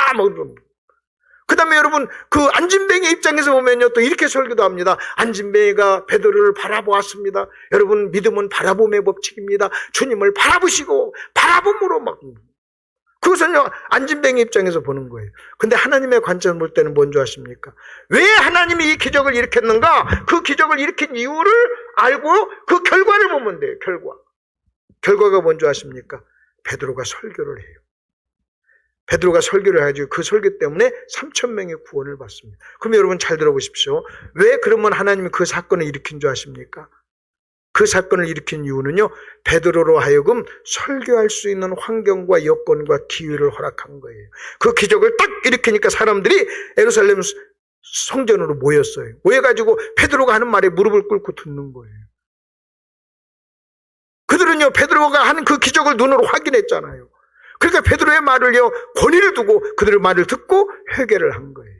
그 다음에 여러분 그 안진뱅이 입장에서 보면요 또 이렇게 설교도 합니다. 안진뱅이가 베드로를 바라보았습니다. 여러분 믿음은 바라봄의 법칙입니다. 주님을 바라보시고 바라봄으로 막 그것은요 안진뱅이 입장에서 보는 거예요. 근데 하나님의 관점을 볼 때는 뭔지 아십니까? 왜 하나님이 이 기적을 일으켰는가? 그 기적을 일으킨 이유를 알고 그 결과를 보면 돼요. 결과가 뭔지 아십니까? 베드로가 설교를 해요. 베드로가 설교를 해가지고 그 설교 때문에 3,000명의 구원을 받습니다. 그럼 여러분 잘 들어보십시오. 왜 그러면 하나님이 그 사건을 일으킨 줄 아십니까? 그 사건을 일으킨 이유는요 베드로로 하여금 설교할 수 있는 환경과 여건과 기회를 허락한 거예요. 그 기적을 딱 일으키니까 사람들이 예루살렘 성전으로 모였어요. 모여가지고 베드로가 하는 말에 무릎을 꿇고 듣는 거예요. 그들은요 베드로가 하는 그 기적을 눈으로 확인했잖아요. 그러니까 베드로의 말을요 권위를 두고 그들의 말을 듣고 회개를 한 거예요.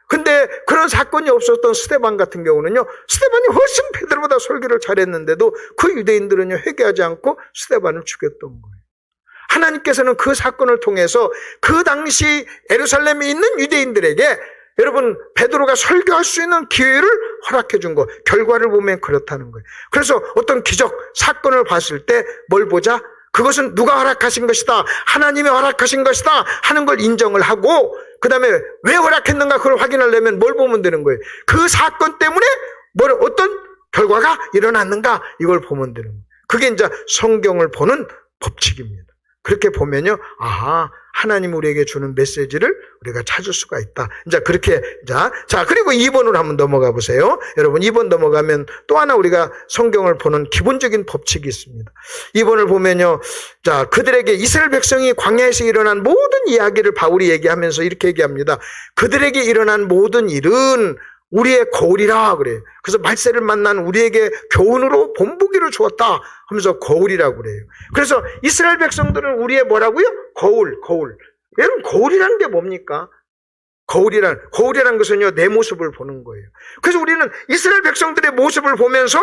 근데 그런 사건이 없었던 스데반 같은 경우는요 스데반이 훨씬 베드로보다 설교를 잘했는데도 그 유대인들은요 회개하지 않고 스데반을 죽였던 거예요. 하나님께서는 그 사건을 통해서 그 당시 예루살렘에 있는 유대인들에게 여러분 베드로가 설교할 수 있는 기회를 허락해 준 거, 결과를 보면 그렇다는 거예요. 그래서 어떤 기적 사건을 봤을 때 뭘 보자? 그것은 누가 허락하신 것이다, 하나님이 허락하신 것이다 하는 걸 인정을 하고, 그 다음에 왜 허락했는가 그걸 확인하려면 뭘 보면 되는 거예요. 그 사건 때문에 어떤 결과가 일어났는가 이걸 보면 되는 거예요. 그게 이제 성경을 보는 법칙입니다. 그렇게 보면요, 아하, 하나님 우리에게 주는 메시지를 우리가 찾을 수가 있다. 이제 그렇게, 자, 그리고 2번으로 한번 넘어가 보세요. 여러분, 2번 넘어가면 또 하나 우리가 성경을 보는 기본적인 법칙이 있습니다. 2번을 보면요, 자, 그들에게 이스라엘 백성이 광야에서 일어난 모든 이야기를 바울이 얘기하면서 이렇게 얘기합니다. 그들에게 일어난 모든 일은 우리의 거울이라 그래요. 그래서 말세를 만난 우리에게 교훈으로 본보기를 주었다 하면서 거울이라고 그래요. 그래서 이스라엘 백성들은 우리의 뭐라고요? 거울. 여러분, 거울이라는 게 뭡니까? 거울이란 것은요, 내 모습을 보는 거예요. 그래서 우리는 이스라엘 백성들의 모습을 보면서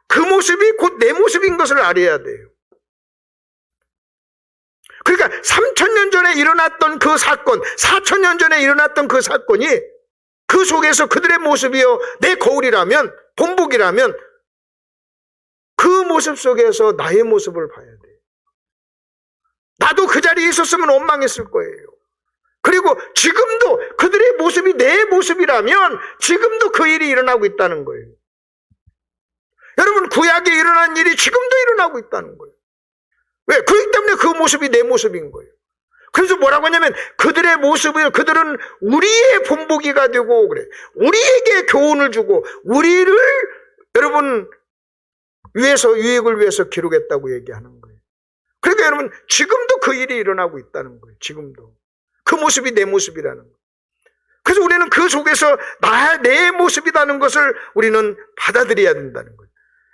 그 모습이 곧 내 모습인 것을 알아야 돼요. 그러니까 3,000년 전에 일어났던 그 사건, 4,000년 전에 일어났던 그 사건이 그 속에서 그들의 모습이요, 내 거울이라면, 본보기라면 그 모습 속에서 나의 모습을 봐야 돼요. 나도 그 자리에 있었으면 원망했을 거예요. 그리고 지금도 그들의 모습이 내 모습이라면 지금도 그 일이 일어나고 있다는 거예요. 여러분, 구약에 일어난 일이 지금도 일어나고 있다는 거예요. 왜? 그렇기 때문에 그 모습이 내 모습인 거예요. 그래서 뭐라고 하냐면 그들의 모습을, 그들은 우리의 본보기가 되고 그래. 우리에게 교훈을 주고 우리를 여러분 위해서, 유익을 위해서 기록했다고 얘기하는 거예요. 그러니까 여러분, 지금도 그 일이 일어나고 있다는 거예요. 지금도. 그 모습이 내 모습이라는 거예요. 그래서 우리는 그 속에서 내 모습이라는 것을 우리는 받아들여야 된다는 거예요.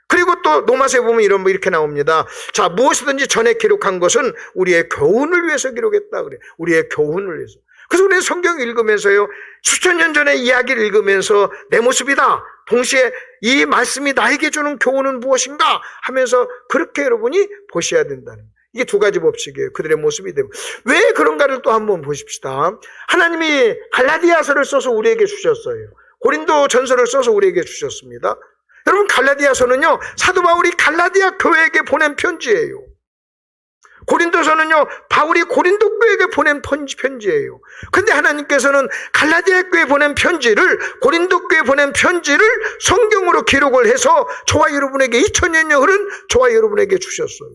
그리고 또 로마서에 보면 이렇게 나옵니다. 자, 무엇이든지 전에 기록한 것은 우리의 교훈을 위해서 기록했다 그래. 우리의 교훈을 위해서. 그래서 우리는 성경 읽으면서요, 수천 년 전의 이야기를 읽으면서 내 모습이다. 동시에 이 말씀이 나에게 주는 교훈은 무엇인가 하면서 그렇게 여러분이 보셔야 된다는 거예요. 이게 두 가지 법칙이에요. 그들의 모습이 되고. 왜 그런가를 또 한번 보십시다. 하나님이 갈라디아서를 써서 우리에게 주셨어요. 고린도 전서를 써서 우리에게 주셨습니다. 여러분, 갈라디아서는요, 사도 바울이 갈라디아 교회에게 보낸 편지예요. 고린도서는요, 바울이 고린도 교회에게 보낸 편지예요. 근데 하나님께서는 갈라디아 교회에 보낸 편지를, 고린도 교회에 보낸 편지를 성경으로 기록을 해서 저와 여러분에게 2000년여 흐른 저와 여러분에게 주셨어요.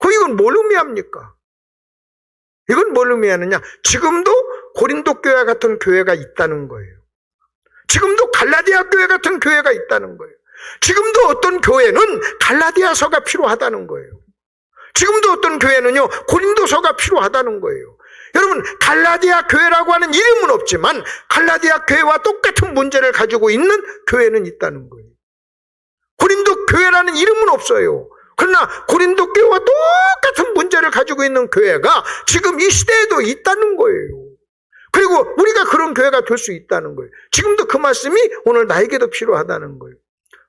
이건 뭘 의미합니까? 이건 뭘 의미하느냐? 지금도 고린도 교회와 같은 교회가 있다는 거예요. 지금도 갈라디아 교회 같은 교회가 있다는 거예요. 지금도 어떤 교회는 갈라디아서가 필요하다는 거예요. 지금도 어떤 교회는요, 고린도서가 필요하다는 거예요. 여러분, 갈라디아 교회라고 하는 이름은 없지만 갈라디아 교회와 똑같은 문제를 가지고 있는 교회는 있다는 거예요. 고린도 교회라는 이름은 없어요. 그러나 고린도 교회와 똑같은 문제를 가지고 있는 교회가 지금 이 시대에도 있다는 거예요. 그리고 우리가 그런 교회가 될 수 있다는 거예요. 지금도 그 말씀이 오늘 나에게도 필요하다는 거예요.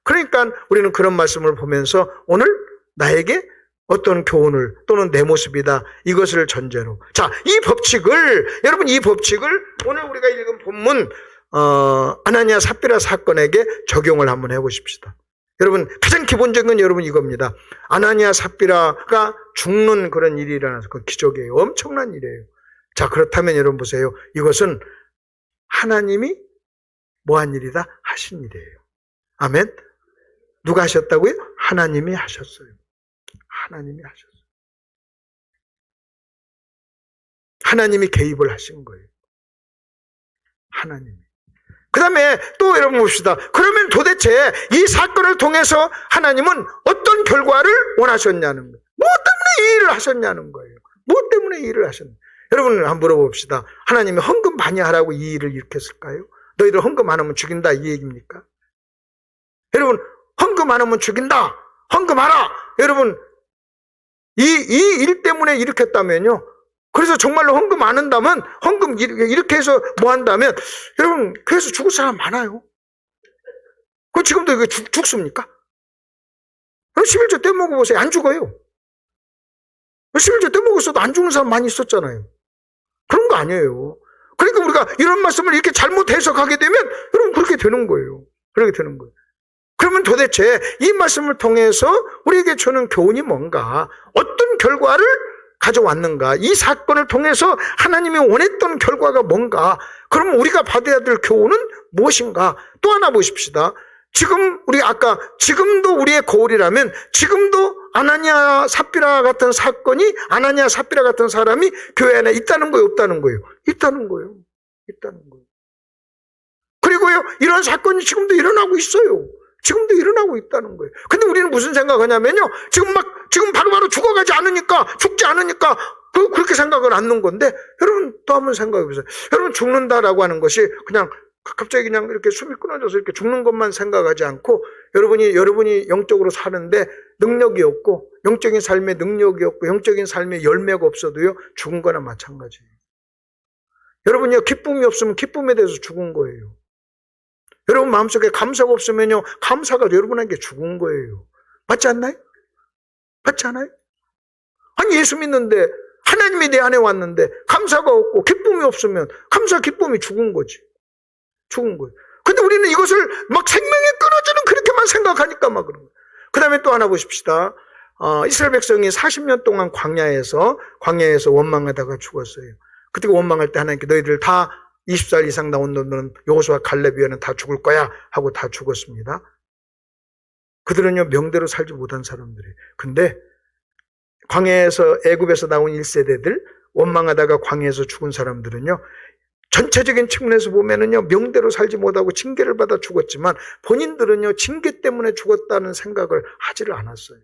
그러니까 우리는 그런 말씀을 보면서 오늘 나에게 어떤 교훈을, 또는 내 모습이다, 이것을 전제로. 자, 이 법칙을, 여러분, 이 법칙을 오늘 우리가 읽은 본문 아나니아 삽비라 사건에게 적용을 한번 해보십시다. 여러분, 가장 기본적인 건 여러분 이겁니다. 아나니아 삽비라가 죽는 그런 일이 일어나서 그 기적이에요. 엄청난 일이에요. 자, 그렇다면 여러분 보세요. 이것은 하나님이 뭐한 일이다? 하신 일이에요. 아멘? 누가 하셨다고요? 하나님이 하셨어요. 하나님이 하셨어요. 하나님이 개입을 하신 거예요. 하나님이. 그 다음에 또 여러분 봅시다. 그러면 도대체 이 사건을 통해서 하나님은 어떤 결과를 원하셨냐는 거예요. 뭐 때문에 이 일을 하셨냐는 거예요. 뭐 때문에 이 일을 하셨냐는 거예요. 여러분 한번 물어봅시다. 하나님이 헌금 많이 하라고 이 일을 일으켰을까요? 너희들 헌금 안 하면 죽인다, 이 얘기입니까? 여러분, 헌금 안 하면 죽인다, 헌금하라. 여러분, 이 일 때문에 일으켰다면요, 그래서 정말로 헌금 안 한다면, 헌금 이렇게 해서 뭐 한다면, 여러분, 그래서 죽을 사람 많아요. 그 지금도 이거 죽습니까? 11조 떼먹어보세요. 안 죽어요. 11조 떼먹었어도 안 죽는 사람 많이 있었잖아요. 그런 거 아니에요. 그러니까 우리가 이런 말씀을 이렇게 잘못 해석하게 되면, 여러분, 그렇게 되는 거예요. 그렇게 되는 거예요. 그러면 도대체 이 말씀을 통해서 우리에게 주는 교훈이 뭔가, 어떤 결과를 가져왔는가, 이 사건을 통해서 하나님이 원했던 결과가 뭔가, 그러면 우리가 받아야 될 교훈은 무엇인가? 또 하나 보십시다. 지금 우리 아까 지금도 우리의 거울이라면 지금도 아나니아 삽비라 같은 사건이, 아나니아 삽비라 같은 사람이 교회 안에 있다는 거예요, 없다는 거예요? 있다는 거예요. 있다는 거예요. 그리고요, 이런 사건이 지금도 일어나고 있어요. 지금도 일어나고 있다는 거예요. 근데 우리는 무슨 생각하냐면요, 지금 바로바로 죽어가지 않으니까, 죽지 않으니까 그렇게 생각을 않는 건데, 여러분 또 한번 생각해 보세요. 여러분, 죽는다라고 하는 것이 그냥 갑자기 그냥 이렇게 숨이 끊어져서 이렇게 죽는 것만 생각하지 않고, 여러분이 영적으로 사는데 능력이 없고, 영적인 삶에 능력이 없고, 영적인 삶에 열매가 없어도요, 죽은 거나 마찬가지예요. 여러분이요, 기쁨이 없으면 기쁨에 대해서 죽은 거예요. 여러분 마음속에 감사가 없으면요, 감사가 여러분에게 죽은 거예요. 맞지 않나요? 맞지 않아요? 아니, 예수 믿는데 하나님이 내 안에 왔는데 감사가 없고 기쁨이 없으면 감사 기쁨이 죽은 거지. 죽은 거예요. 근데 우리는 이것을 막 생명에 끊어주는 그렇게만 생각하니까 막 그런 거예요. 그 다음에 또 하나 보십시다. 이스라엘 백성이 40년 동안 광야에서 원망하다가 죽었어요. 그때 원망할 때 하나님께 너희들 다 20살 이상 나온 놈들은 여호수아 갈렙 위에는 다 죽을 거야 하고 다 죽었습니다. 그들은요, 명대로 살지 못한 사람들이에요. 근데 광야에서 애굽에서 나온 1세대들, 원망하다가 광야에서 죽은 사람들은요, 전체적인 측면에서 보면은요, 명대로 살지 못하고 징계를 받아 죽었지만 본인들은요, 징계 때문에 죽었다는 생각을 하지를 않았어요.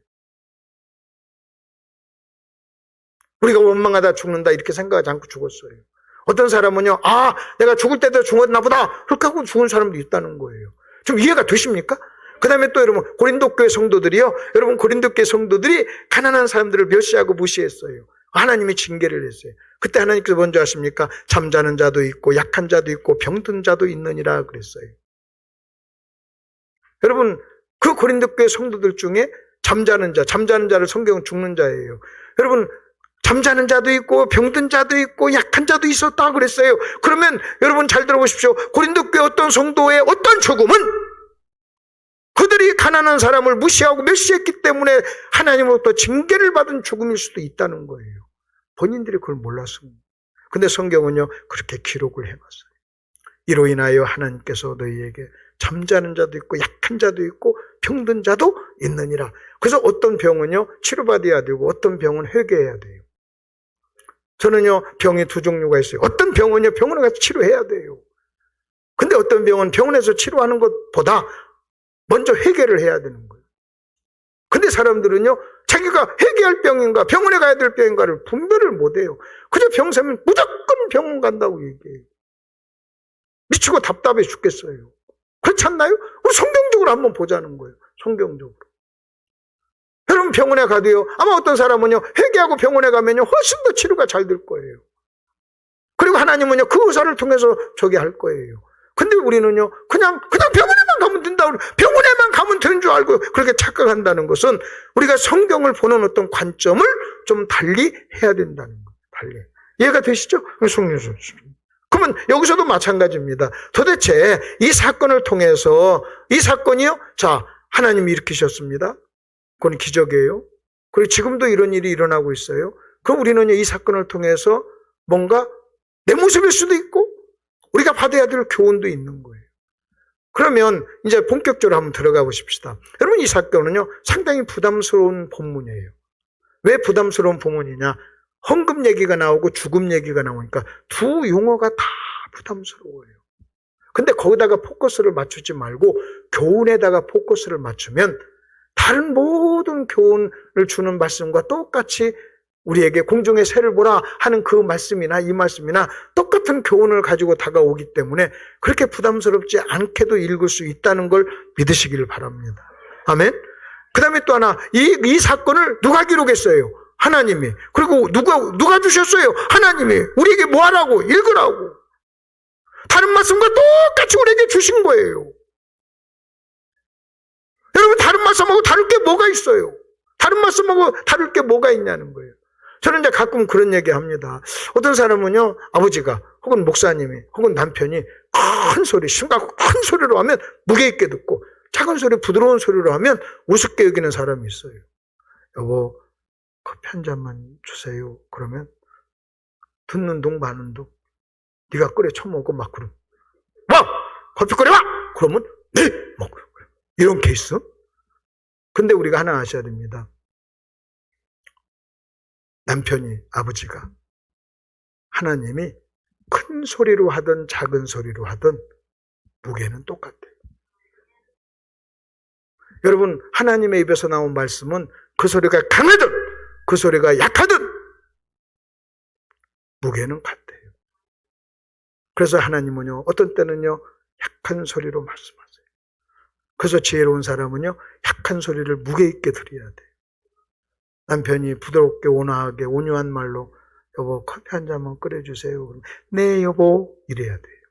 우리가 원망하다 죽는다 이렇게 생각하지 않고 죽었어요. 어떤 사람은요, 내가 죽을 때도 죽었나 보다 그렇게 하고 죽은 사람도 있다는 거예요. 좀 이해가 되십니까? 그 다음에 또 여러분, 고린도 교회 성도들이요, 여러분 고린도 교회 성도들이 가난한 사람들을 멸시하고 무시했어요. 하나님이 징계를 했어요. 그때 하나님께서 뭔지 아십니까? 잠자는 자도 있고 약한 자도 있고 병든 자도 있느니라 그랬어요. 여러분, 그 고린도 교회 성도들 중에 잠자는 자를 성경은 죽는 자예요. 여러분, 잠자는 자도 있고 병든 자도 있고 약한 자도 있었다 그랬어요. 그러면 여러분 잘 들어보십시오. 고린도 교회 어떤 성도의 어떤 죽음은 그들이 가난한 사람을 무시하고 멸시했기 때문에 하나님으로부터 징계를 받은 죽음일 수도 있다는 거예요. 본인들이 그걸 몰랐습니다. 근데 성경은요, 그렇게 기록을 해놨어요. 이로 인하여 하나님께서 너희에게 잠자는 자도 있고 약한 자도 있고 병든 자도 있느니라. 그래서 어떤 병은요, 치료받아야 되고 어떤 병은 회개해야 돼요. 저는요, 병이 두 종류가 있어요. 어떤 병은요, 병원에 가서 치료해야 돼요. 근데 어떤 병은 병원에서 치료하는 것보다 먼저 회개를 해야 되는 거예요. 근데 사람들은요, 자기가 회개할 병인가 병원에 가야 될 병인가를 분별을 못해요. 그저 병 세면 무조건 병원 간다고 얘기해요. 미치고 답답해 죽겠어요. 그렇지 않나요? 우리 성경적으로 한번 보자는 거예요. 성경적으로. 여러분 병원에 가도요, 아마 어떤 사람은요, 회개하고 병원에 가면요, 훨씬 더 치료가 잘 될 거예요. 그리고 하나님은요, 그 의사를 통해서 저게 할 거예요. 근데 우리는요, 그냥 병원에만 가면 된다고, 병원에만 가면 되는 줄 알고 그렇게 착각한다는 것은 우리가 성경을 보는 어떤 관점을 좀 달리 해야 된다는 거예요. 달리. 이해가 되시죠? 그러면 여기서도 마찬가지입니다. 도대체 이 사건을 통해서, 이 사건이요, 자, 하나님이 일으키셨습니다. 그건 기적이에요. 그리고 지금도 이런 일이 일어나고 있어요. 그럼 우리는 이 사건을 통해서 뭔가 내 모습일 수도 있고 우리가 받아야 될 교훈도 있는 거예요. 그러면 이제 본격적으로 한번 들어가 보십시다. 여러분, 이 사건은요, 상당히 부담스러운 본문이에요. 왜 부담스러운 본문이냐? 헌금 얘기가 나오고 죽음 얘기가 나오니까 두 용어가 다 부담스러워요. 근데 거기다가 포커스를 맞추지 말고 교훈에다가 포커스를 맞추면 다른 모든 교훈을 주는 말씀과 똑같이 우리에게 공중의 새를 보라 하는 그 말씀이나 이 말씀이나 똑같은 교훈을 가지고 다가오기 때문에 그렇게 부담스럽지 않게도 읽을 수 있다는 걸 믿으시기를 바랍니다. 아멘. 그 다음에 또 하나, 이 사건을 누가 기록했어요? 하나님이. 그리고 누가 주셨어요? 하나님이. 우리에게 뭐 하라고? 읽으라고. 다른 말씀과 똑같이 우리에게 주신 거예요. 여러분, 다른 말씀하고 다를 게 뭐가 있어요? 다른 말씀하고 다를 게 뭐가 있냐는 거예요. 저는 이제 가끔 그런 얘기 합니다. 어떤 사람은요, 아버지가 혹은 목사님이 혹은 남편이 큰 소리, 심각하고 큰 소리로 하면 무게 있게 듣고 작은 소리, 부드러운 소리로 하면 우습게 여기는 사람이 있어요. 여보, 커피 한 잔만 주세요. 그러면 듣는 둥 마는 둥. 네가 끓여 처먹고 막 그럼. 와! 커피 끓여와! 그러면 네! 먹고. 이런 케이스. 근데 우리가 하나 아셔야 됩니다. 남편이, 아버지가, 하나님이 큰 소리로 하든 작은 소리로 하든 무게는 똑같아요. 여러분, 하나님의 입에서 나온 말씀은 그 소리가 강하든 그 소리가 약하든 무게는 같아요. 그래서 하나님은요, 어떤 때는요, 약한 소리로 말씀하세요. 그래서 지혜로운 사람은요, 약한 소리를 무게 있게 드려야 돼요. 남편이 부드럽게 온화하게 온유한 말로 여보 커피 한 잔만 끓여주세요. 그러면 네 여보 이래야 돼요.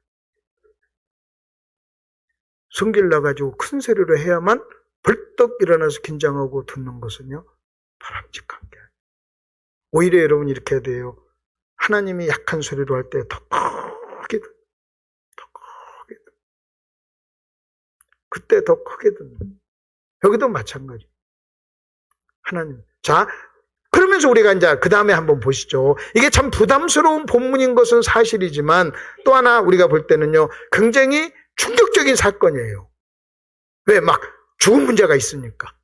성질 나가지고 큰 소리로 해야만 벌떡 일어나서 긴장하고 듣는 것은요, 바람직한 게 아니에요. 오히려 여러분 이렇게 해야 돼요. 하나님이 약한 소리로 할 때 더 크게 듣는, 더 크게 듣는. 그때 더 크게 듣는. 여기도 마찬가지. 하나님. 자, 그러면서 우리가 이제 그 다음에 한번 보시죠. 이게 참 부담스러운 본문인 것은 사실이지만 또 하나 우리가 볼 때는요, 굉장히 충격적인 사건이에요. 왜? 막 죽은 문제가 있으니까.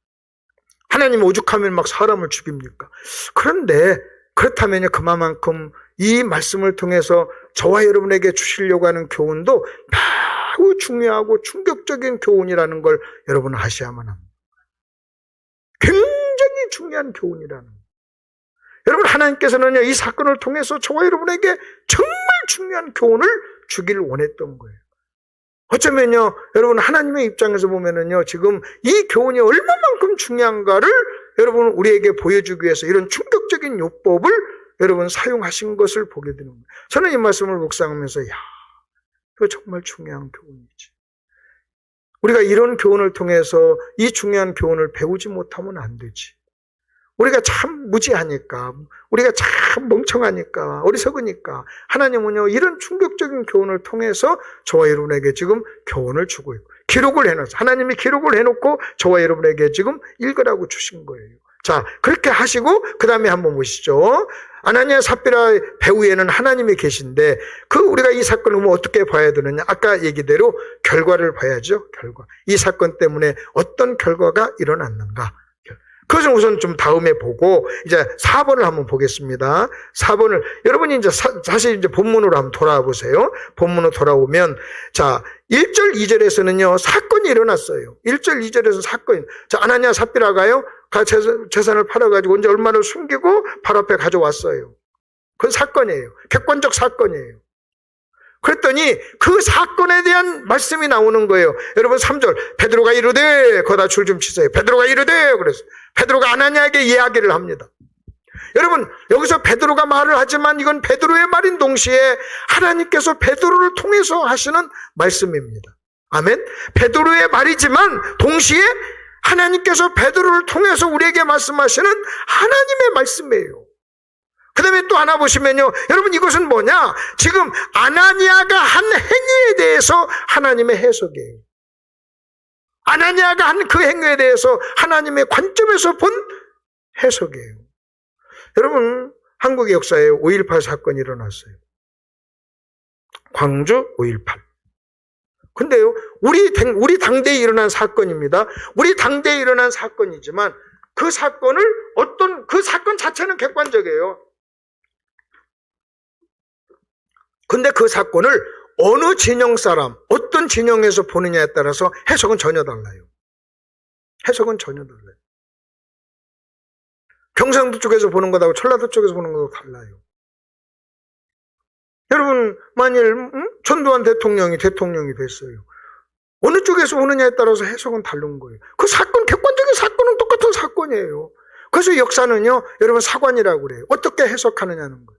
하나님 오죽하면 막 사람을 죽입니까? 그런데 그렇다면요, 그만큼 이 말씀을 통해서 저와 여러분에게 주시려고 하는 교훈도 매우 중요하고 충격적인 교훈이라는 걸 여러분은 아셔야만 합니다. 굉장히 중요한 교훈이라는 거예요. 여러분, 하나님께서는요, 이 사건을 통해서 저와 여러분에게 정말 중요한 교훈을 주기를 원했던 거예요. 어쩌면요, 여러분, 하나님의 입장에서 보면은요, 지금 이 교훈이 얼마만큼 중요한가를 여러분 우리에게 보여주기 위해서 이런 충격적인 요법을 여러분 사용하신 것을 보게 되는 거예요. 저는 이 말씀을 묵상하면서, 야, 이거 정말 중요한 교훈이지. 우리가 이런 교훈을 통해서 이 중요한 교훈을 배우지 못하면 안 되지. 우리가 참 무지하니까, 우리가 참 멍청하니까, 어리석으니까 하나님은요, 이런 충격적인 교훈을 통해서 저와 여러분에게 지금 교훈을 주고 있고, 기록을 해놨어요. 하나님이 기록을 해놓고 저와 여러분에게 지금 읽으라고 주신 거예요. 자, 그렇게 하시고 그 다음에 한번 보시죠. 아나니아 삽비라 배후에는 하나님이 계신데 우리가 이 사건을 어떻게 봐야 되느냐. 아까 얘기대로 결과를 봐야죠. 결과. 이 사건 때문에 어떤 결과가 일어났는가. 그것은 우선 좀 다음에 보고 이제 4번을 한번 보겠습니다. 4번을 여러분이 이제 사실 이제 본문으로 한번 돌아와 보세요. 본문으로 돌아오면 자, 1절 2절에서는요. 사건이 일어났어요. 1절 2절에서 사건이. 자, 아나니아 삽비라가요. 재산을 팔아 가지고 이제 얼마를 숨기고 바로 앞에 가져왔어요. 그건 사건이에요. 객관적 사건이에요. 그랬더니 그 사건에 대한 말씀이 나오는 거예요. 여러분 3절 베드로가 이르되 거다 줄 좀 치세요. 베드로가 이르되 그래서 베드로가 아나니아에게 이야기를 합니다. 여러분 여기서 베드로가 말을 하지만 이건 베드로의 말인 동시에 하나님께서 베드로를 통해서 하시는 말씀입니다. 아멘. 베드로의 말이지만 동시에 하나님께서 베드로를 통해서 우리에게 말씀하시는 하나님의 말씀이에요. 그 다음에 또 하나 보시면요. 여러분 이것은 뭐냐? 지금 아나니아가 한 행위에 대해서 하나님의 해석이에요. 아나니아가 한 그 행위에 대해서 하나님의 관점에서 본 해석이에요. 여러분 한국의 역사에 5.18 사건이 일어났어요. 광주 5.18. 근데요. 우리 당대에 일어난 사건입니다. 우리 당대에 일어난 사건이지만 그 사건 자체는 객관적이에요. 근데 그 사건을 어느 진영 사람, 어떤 진영에서 보느냐에 따라서 해석은 전혀 달라요. 해석은 전혀 달라요. 경상도 쪽에서 보는 것하고 전라도 쪽에서 보는 것하고 달라요. 여러분, 만일 전두환 대통령이 됐어요. 어느 쪽에서 보느냐에 따라서 해석은 다른 거예요. 그 사건, 객관적인 사건은 똑같은 사건이에요. 그래서 역사는요, 여러분 사관이라고 그래요. 어떻게 해석하느냐는 거예요.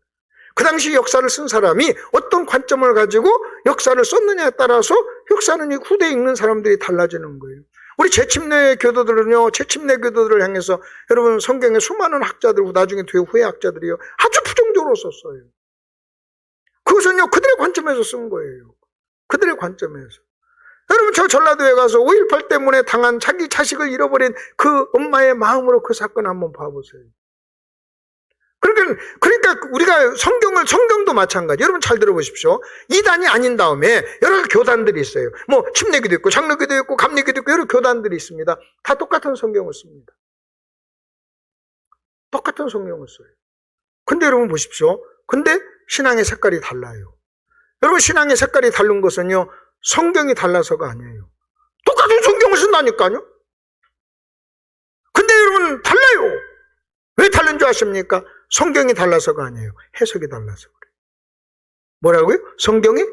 그 당시 역사를 쓴 사람이 어떤 관점을 가지고 역사를 썼느냐에 따라서 역사는 이 후대에 읽는 사람들이 달라지는 거예요. 우리 재침례 교도들을 향해서 여러분 성경에 수많은 학자들, 나중에 뒤에 후에 학자들이요 아주 부정적으로 썼어요. 그것은요 그들의 관점에서 쓴 거예요. 그들의 관점에서. 여러분 저 전라도에 가서 5.18 때문에 당한 자기 자식을 잃어버린 그 엄마의 마음으로 그 사건 한번 봐보세요. 그러니까 우리가 성경도 마찬가지. 여러분 잘 들어보십시오. 이단이 아닌 다음에 여러 교단들이 있어요. 뭐 침례교도 있고 장로교도 있고 감리교도 있고 여러 교단들이 있습니다. 다 똑같은 성경을 씁니다. 똑같은 성경을 써요. 근데 여러분 보십시오. 근데 신앙의 색깔이 달라요. 여러분 신앙의 색깔이 다른 것은요. 성경이 달라서가 아니에요. 똑같은 성경을 쓴다니까요. 근데 여러분 달라요. 왜 다른 줄 아십니까? 성경이 달라서가 아니에요. 해석이 달라서 그래요. 뭐라고요? 성경이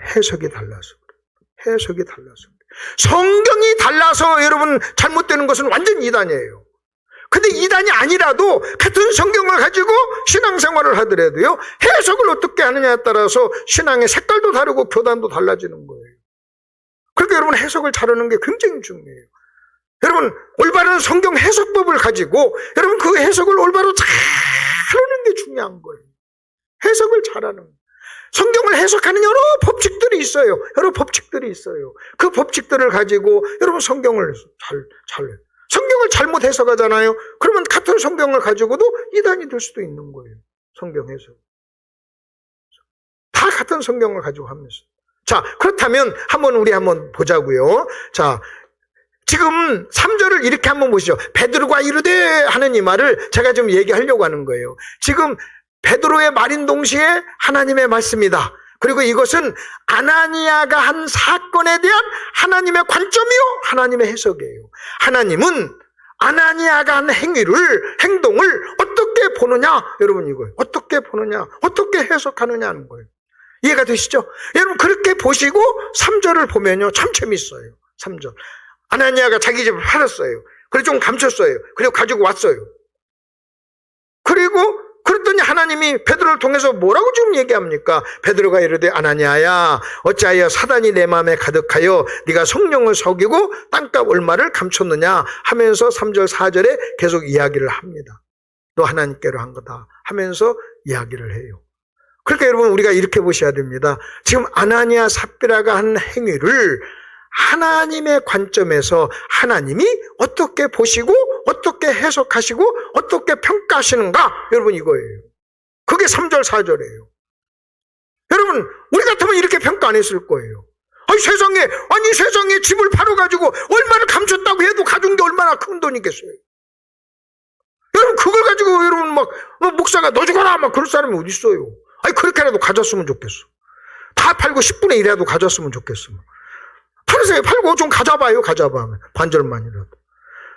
해석이 달라서 그래요. 해석이 달라서 그래요. 성경이 달라서 여러분 잘못되는 것은 완전 이단이에요. 근데 이단이 아니라도 같은 성경을 가지고 신앙생활을 하더라도요. 해석을 어떻게 하느냐에 따라서 신앙의 색깔도 다르고 교단도 달라지는 거예요. 그러니까 여러분 해석을 잘하는 게 굉장히 중요해요. 여러분 올바른 성경 해석법을 가지고 여러분 그 해석을 올바로 잘하는 게 중요한 거예요. 해석을 잘하는 거예요. 성경을 해석하는 여러 법칙들이 있어요. 여러 법칙들이 있어요. 그 법칙들을 가지고 여러분 성경을 성경을 잘못 해석하잖아요. 그러면 같은 성경을 가지고도 이단이 될 수도 있는 거예요. 성경 해석. 다 같은 성경을 가지고 하면서. 자, 그렇다면 우리 한번 보자고요. 자, 지금 3절을 이렇게 한번 보시죠. 베드로가 이르되 하는 이 말을 제가 좀 얘기하려고 하는 거예요. 지금 베드로의 말인 동시에 하나님의 말씀이다. 그리고 이것은 아나니아가 한 사건에 대한 하나님의 관점이요, 하나님의 해석이에요. 하나님은 아나니아가 한 행동을 어떻게 보느냐, 여러분 이거예요. 어떻게 보느냐, 어떻게 해석하느냐 하는 거예요. 이해가 되시죠? 여러분 그렇게 보시고 3절을 보면요 참 재밌어요. 3절 아나니아가 자기 집을 팔았어요. 그래서 좀 감췄어요. 그리고 가지고 왔어요. 그리고 그랬더니 하나님이 베드로를 통해서 뭐라고 지금 얘기합니까? 베드로가 이르되 아나니아야 어찌하여 사단이 내 마음에 가득하여 네가 성령을 속이고 땅값 얼마를 감췄느냐 하면서 3절 4절에 계속 이야기를 합니다. 너 하나님께로 한 거다 하면서 이야기를 해요. 그러니까 여러분 우리가 이렇게 보셔야 됩니다. 지금 아나니아 삽비라가 한 행위를 하나님의 관점에서 하나님이 어떻게 보시고 어떻게 해석하시고 어떻게 평가하시는가 여러분 이거예요. 그게 3절 4절이에요. 여러분 우리 같으면 이렇게 평가 안 했을 거예요. 아니 세상에 집을 팔아가지고 얼마를 감췄다고 해도 가져온 게 얼마나 큰 돈이겠어요. 여러분 그걸 가지고 여러분 막 목사가 너 죽어라 막 그럴 사람이 어디 있어요. 아니 그렇게라도 가졌으면 좋겠어. 다 팔고 10분의 1이라도 가졌으면 좋겠어. 팔으세요. 팔고 좀 가져봐요. 반절만이라도.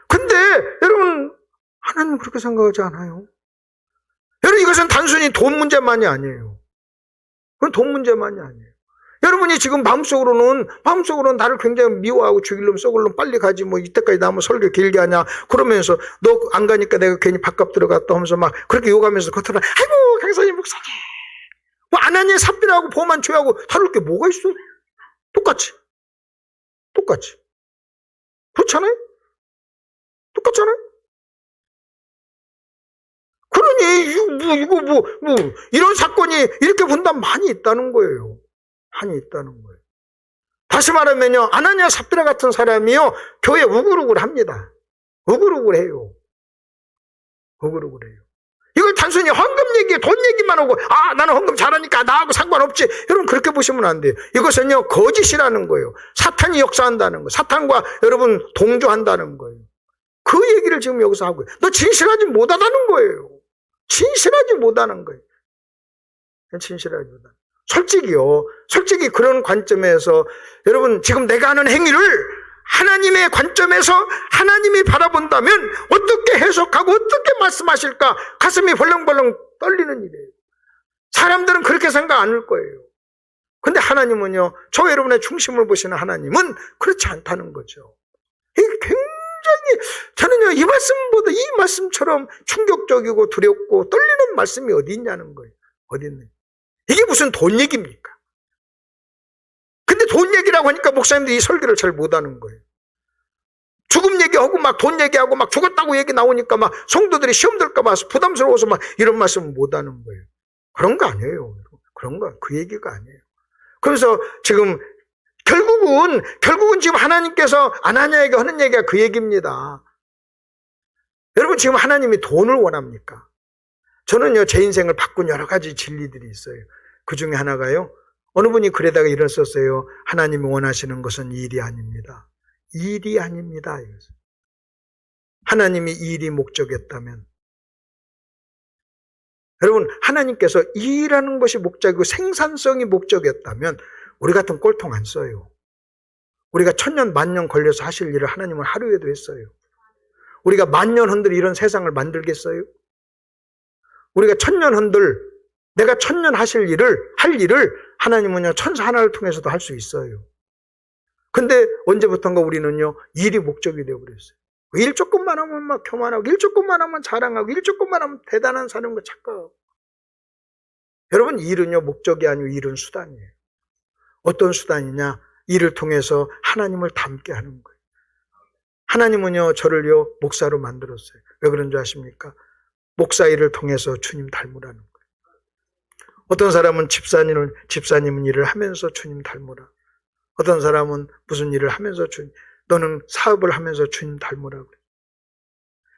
근데 여러분 하나님 그렇게 생각하지 않아요. 여러분 이것은 단순히 돈 문제만이 아니에요. 그건 돈 문제만이 아니에요. 여러분이 지금 마음속으로는 나를 굉장히 미워하고 죽일놈 썩을놈 빨리 가지 뭐 이때까지 나면 설교 길게 하냐 그러면서 너 안 가니까 내가 괜히 밥값 들어갔다 하면서 막 그렇게 욕하면서 겉으로 아이고 강사님 목사님 뭐 아나니아 삽비라고 보험한 죄하고 다를 게 뭐가 있어? 똑같이 그렇잖아요? 똑같잖아요? 그러니 이거 이런 사건이 이렇게 본다면 많이 있다는 거예요. 다시 말하면요 아나니아 삽비라 같은 사람이요 교회 우글우글 합니다. 우글우글 해요. 이걸 단순히 헌금 얘기, 돈 얘기만 하고 나는 헌금 잘하니까 나하고 상관없지. 여러분 그렇게 보시면 안 돼요. 이것은요 거짓이라는 거예요. 사탄이 역사한다는 거예요. 사탄과 여러분 동조한다는 거예요. 그 얘기를 지금 여기서 하고요. 너 진실하지 못하다는 거예요. 솔직히 그런 관점에서 여러분 지금 내가 하는 행위를 하나님의 관점에서 하나님이 바라본다면 어떻게 해석하고 어떻게 말씀하실까 가슴이 벌렁벌렁 떨리는 일이에요. 사람들은 그렇게 생각 안 할 거예요. 근데 하나님은요 저 여러분의 중심을 보시는 하나님은 그렇지 않다는 거죠. 이게 굉장히 저는요 이 말씀보다 이 말씀처럼 충격적이고 두렵고 떨리는 말씀이 어디 있냐는 거예요. 어디 있는? 이게 무슨 돈 얘기입니까? 근데 돈 얘기라고 하니까 목사님들이 이 설교를 잘 못하는 거예요. 죽음 얘기하고 막 돈 얘기하고 막 죽었다고 얘기 나오니까 막 성도들이 시험 들까 봐 부담스러워서 막 이런 말씀을 못하는 거예요. 그런 거 아니에요. 그 얘기가 아니에요. 그래서 지금 결국은 지금 하나님께서 아나니아에게 하는 얘기가 그 얘기입니다. 여러분 지금 하나님이 돈을 원합니까? 저는요 제 인생을 바꾼 여러 가지 진리들이 있어요. 그 중에 하나가요. 어느 분이 글에다가 이런 썼어요. 하나님이 원하시는 것은 일이 아닙니다. 이것은. 하나님이 일이 목적이었다면 여러분 하나님께서 일하는 것이 목적이고 생산성이 목적이었다면 우리 같은 꼴통 안 써요. 우리가 1000년 만년 걸려서 하실 일을 하나님은 하루에도 했어요. 우리가 만년 흔들 이런 세상을 만들겠어요? 우리가 1000년 흔들 내가 1000년 할 일을 하나님은요 천사 하나를 통해서도 할 수 있어요. 근데 언제부턴가 우리는요 일이 목적이 되어버렸어요. 일 조금만 하면 막 교만하고 일 조금만 하면 자랑하고 일 조금만 하면 대단한 사는 거 착각하고. 여러분 일은요 목적이 아니고 일은 수단이에요. 어떤 수단이냐? 일을 통해서 하나님을 닮게 하는 거예요. 하나님은요, 저를요, 목사로 만들었어요. 왜 그런 줄 아십니까? 목사 일을 통해서 주님 닮으라는 거예요. 어떤 사람은 집사님은 일을 하면서 주님 닮으라. 어떤 사람은 무슨 일을 하면서 너는 사업을 하면서 주님 닮으라고.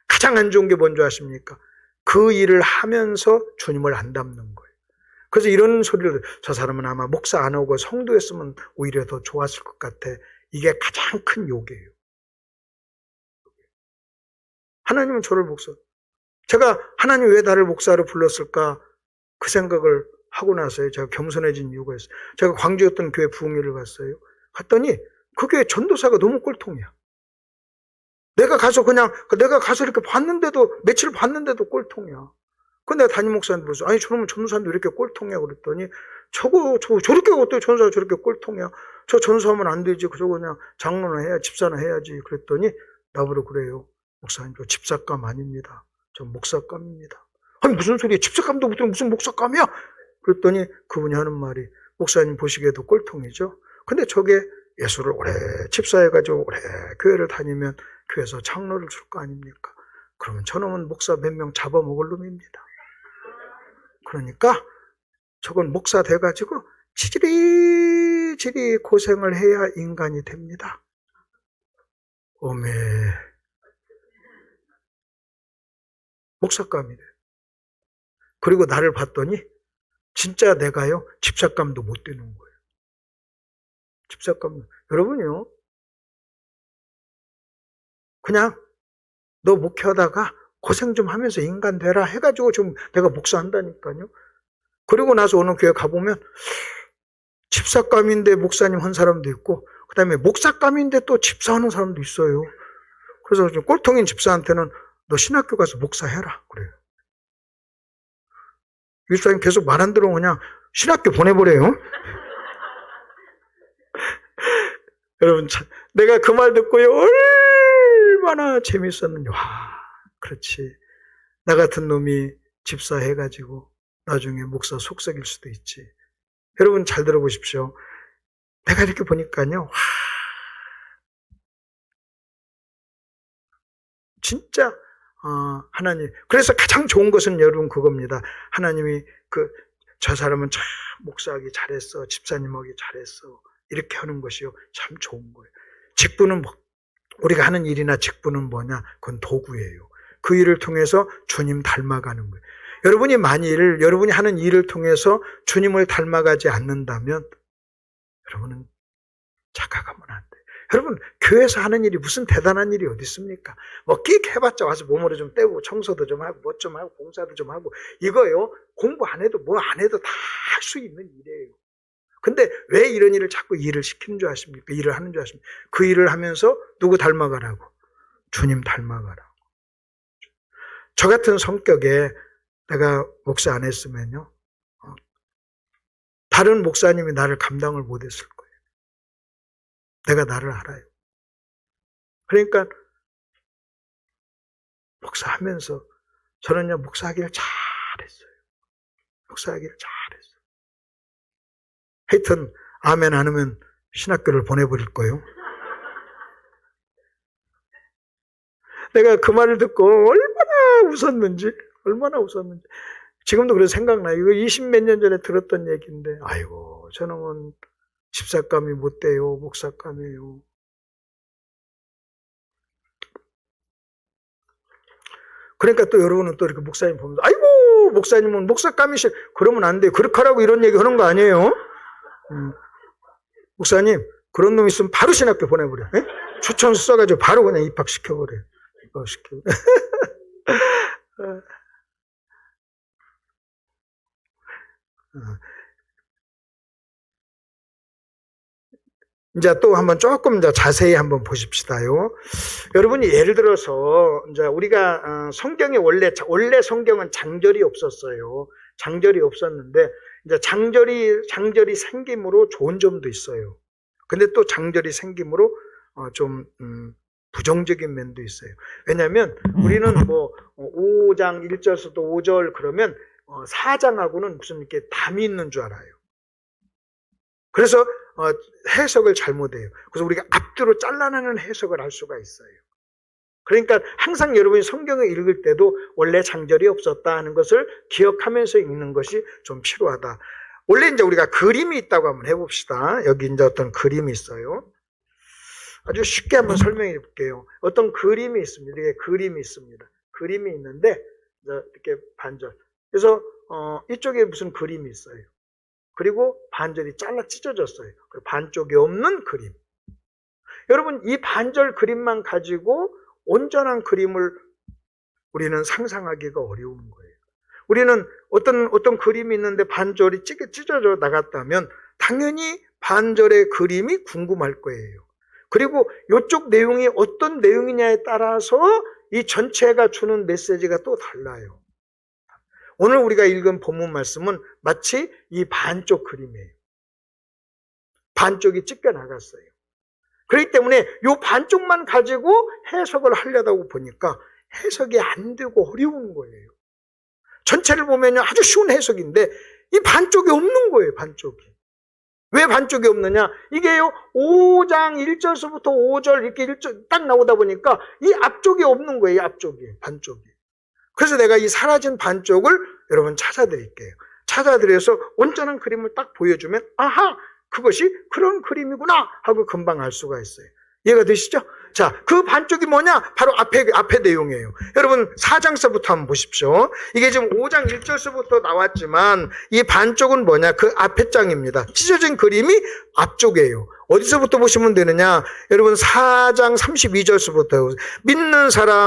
가장 안 좋은 게 뭔지 아십니까? 그 일을 하면서 주님을 안 닮는 거예요. 그래서 이런 소리를, 저 사람은 아마 목사 안 하고 성도였으면 오히려 더 좋았을 것 같아. 이게 가장 큰 욕이에요. 하나님은 저를 목사. 제가 하나님 왜 나를 목사로 불렀을까? 그 생각을 하고 나서요. 제가 겸손해진 이유가 있어요. 제가 광주였던 교회 부흥회를 갔어요. 갔더니 그 교회 전도사가 너무 꼴통이야. 내가 가서 이렇게 봤는데도, 며칠 봤는데도 꼴통이야. 근데 내가 담임 목사한테 물었어. 아니, 저놈은 전도사인데 왜 이렇게 꼴통이야? 그랬더니, 저렇게 어떻게 전도사가 저렇게 꼴통이야? 저 전도사하면 안 되지. 저거 그냥 장로나 해야, 집사나 해야지. 그랬더니, 나보고 그래요. 목사님, 저 집사감 아닙니다. 저 목사감입니다. 아니, 무슨 소리야? 집사감도 못하면 무슨 목사감이야? 그랬더니 그분이 하는 말이, 목사님 보시기에도 꼴통이죠? 근데 저게 예수를 오래 집사해가지고 오래 교회를 다니면 교회에서 장로를 줄 거 아닙니까? 그러면 저놈은 목사 몇 명 잡아먹을 놈입니다. 그러니까 저건 목사 돼가지고 지리지리 고생을 해야 인간이 됩니다. 오메. 목사감이래. 그리고 나를 봤더니 진짜 내가요, 집사감도 못 되는 거예요. 집사감. 여러분요, 그냥 너 목회하다가 고생 좀 하면서 인간 되라 해가지고 지금 내가 목사한다니까요. 그리고 나서 어느 교회 가보면 집사감인데 목사님 한 사람도 있고, 그 다음에 목사감인데 또 집사하는 사람도 있어요. 그래서 꼴통인 집사한테는 너 신학교 가서 목사해라 그래요. 일사님 계속 말 안 들으면 그냥 신학교 보내버려요. 여러분, 내가 그 말 듣고요, 얼마나 재밌었는지. 와, 그렇지. 나 같은 놈이 집사 해가지고 나중에 목사 속삭일 수도 있지. 여러분 잘 들어보십시오. 내가 이렇게 보니까요, 와, 진짜 하나님. 그래서 가장 좋은 것은 여러분 그겁니다. 하나님이 저 사람은 참 목사하기 잘했어, 집사님하기 잘했어, 이렇게 하는 것이요, 참 좋은 거예요. 직분은 우리가 하는 일이나 직분은 뭐냐? 그건 도구예요. 그 일을 통해서 주님 닮아가는 거예요. 여러분이 만일 여러분이 하는 일을 통해서 주님을 닮아가지 않는다면 여러분은 착각하면 안 돼요. 여러분, 교회에서 하는 일이 무슨 대단한 일이 어디 있습니까? 뭐 끽 해봤자 와서 몸으로 좀 떼고 청소도 좀 하고 뭐 좀 하고 공사도 좀 하고, 이거요, 공부 안 해도 뭐 안 해도 다 할 수 있는 일이에요. 근데 왜 이런 일을 자꾸 일을 시키는 줄 아십니까? 일을 하는 줄 아십니까? 그 일을 하면서 누구 닮아가라고? 주님 닮아가라고. 저 같은 성격에 내가 목사 안 했으면요, 다른 목사님이 나를 감당을 못했을 거예요. 내가 나를 알아요. 그러니까 목사하면서 저는요, 목사하기를 잘했어요. 목사하기를 잘했어요. 하여튼 아멘 안 하면 신학교를 보내버릴 거예요. 내가 그 말을 듣고 얼마나 웃었는지. 지금도 그래서 생각나요. 이거 20몇 년 전에 들었던 얘기인데, 아이고, 저놈은 집사감이 못 돼요, 목사감이에요. 그러니까 또 여러분은 또 이렇게 목사님 보면서, 아이고, 목사님은 목사감이시, 그러면 안 돼요. 그렇게 하라고 이런 얘기 하는 거 아니에요? 목사님, 그런 놈 있으면 바로 신학교 보내버려. 에? 추천서 써가지고 바로 그냥 입학시켜버려. 이제 또 한번 조금 이제 자세히 한번 보십시다요. 여러분이 예를 들어서 이제 우리가 성경에 원래 성경은 장절이 없었어요. 장절이 없었는데 이제 장절이 생김으로 좋은 점도 있어요. 근데 또 장절이 생김으로 좀 부정적인 면도 있어요. 왜냐하면 우리는 뭐 5장 1절에서도 5절 그러면 4장하고는 무슨 이렇게 담이 있는 줄 알아요. 그래서 해석을 잘못해요. 그래서 우리가 앞뒤로 잘라내는 해석을 할 수가 있어요. 그러니까 항상 여러분이 성경을 읽을 때도 원래 장절이 없었다 하는 것을 기억하면서 읽는 것이 좀 필요하다. 원래 이제 우리가 그림이 있다고 한번 해봅시다. 여기 이제 어떤 그림이 있어요. 아주 쉽게 한번 설명해 볼게요. 어떤 그림이 있습니다. 이게 그림이 있습니다. 그림이 있는데 이렇게 반절. 그래서 이쪽에 무슨 그림이 있어요. 그리고 반절이 잘라 찢어졌어요. 반쪽이 없는 그림. 여러분 이 반절 그림만 가지고 온전한 그림을 우리는 상상하기가 어려운 거예요. 우리는 어떤 그림이 있는데 반절이 찢어져 나갔다면 당연히 반절의 그림이 궁금할 거예요. 그리고 이쪽 내용이 어떤 내용이냐에 따라서 이 전체가 주는 메시지가 또 달라요. 오늘 우리가 읽은 본문 말씀은 마치 이 반쪽 그림이에요. 반쪽이 찢겨 나갔어요. 그렇기 때문에 이 반쪽만 가지고 해석을 하려다고 보니까 해석이 안 되고 어려운 거예요. 전체를 보면 아주 쉬운 해석인데 이 반쪽이 없는 거예요. 반쪽이. 왜 반쪽이 없느냐? 이게요 5장 1절서부터 5절 이렇게 1절 딱 나오다 보니까 이 앞쪽이 없는 거예요. 앞쪽이, 반쪽이. 그래서 내가 이 사라진 반쪽을 여러분 찾아드릴게요. 찾아드려서 온전한 그림을 딱 보여주면 아하! 그것이 그런 그림이구나 하고 금방 알 수가 있어요. 이해가 되시죠? 자, 그 반쪽이 뭐냐? 바로 앞에 내용이에요. 여러분 4장서부터 한번 보십시오. 이게 지금 5장 1절서부터 나왔지만 이 반쪽은 뭐냐? 그 앞에 장입니다. 찢어진 그림이 앞쪽이에요. 어디서부터 보시면 되느냐? 여러분 4장 32절서부터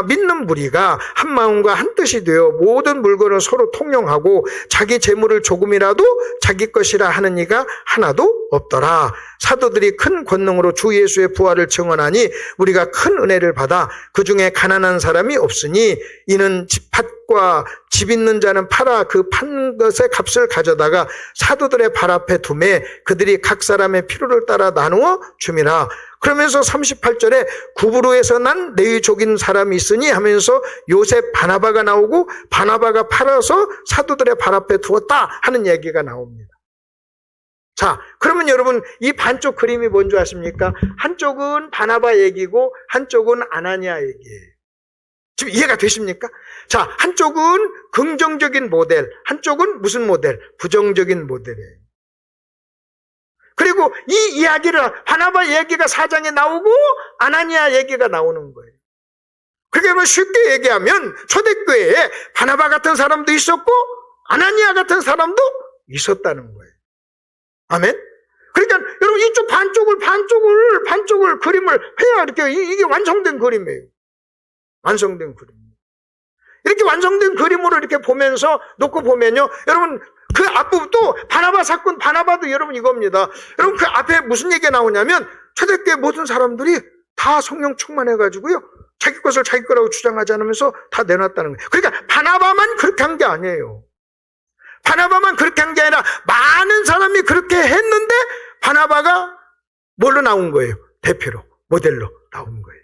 믿는 무리가 한 마음과 한 뜻이 되어 모든 물건을 서로 통용하고 자기 재물을 조금이라도 자기 것이라 하는 이가 하나도 없더라. 사도들이 큰 권능으로 주 예수의 부활을 증언하니 우리가 큰 은혜를 받아 그 중에 가난한 사람이 없으니 이는 밭과 집 있는 자는 팔아 그 판 것의 값을 가져다가 사도들의 발 앞에 두매 그들이 각 사람의 필요를 따라 나누어 줌이라. 그러면서 38절에 구브로에서 난 레위족인 사람이 있으니 하면서 요셉 바나바가 나오고 바나바가 팔아서 사도들의 발 앞에 두었다 하는 얘기가 나옵니다. 자, 그러면 여러분 이 반쪽 그림이 뭔지 아십니까? 한쪽은 바나바 얘기고 한쪽은 아나니아 얘기예요. 지금 이해가 되십니까? 자, 한쪽은 긍정적인 모델, 한쪽은 무슨 모델? 부정적인 모델이에요. 그리고 이 이야기를 바나바 얘기가 4장에 나오고 아나니아 얘기가 나오는 거예요. 그게 쉽게 얘기하면 초대교회에 바나바 같은 사람도 있었고 아나니아 같은 사람도 있었다는 거예요. 아멘? 그러니까 여러분 이쪽 반쪽을 그림을 해야 이게 완성된 그림이에요. 완성된 그림. 이렇게 완성된 그림으로 이렇게 보면서 놓고 보면요. 여러분 그 앞부분도 바나바 사건, 바나바도 여러분 이겁니다. 여러분 그 앞에 무슨 얘기가 나오냐면 초대교회 모든 사람들이 다 성령 충만해가지고요. 자기 것을 자기 거라고 주장하지 않으면서 다 내놨다는 거예요. 그러니까 바나바만 그렇게 한 게 아니에요. 바나바만 그렇게 한 게 아니라 많은 사람이 그렇게 했는데 바나바가 뭘로 나온 거예요? 대표로, 모델로 나온 거예요.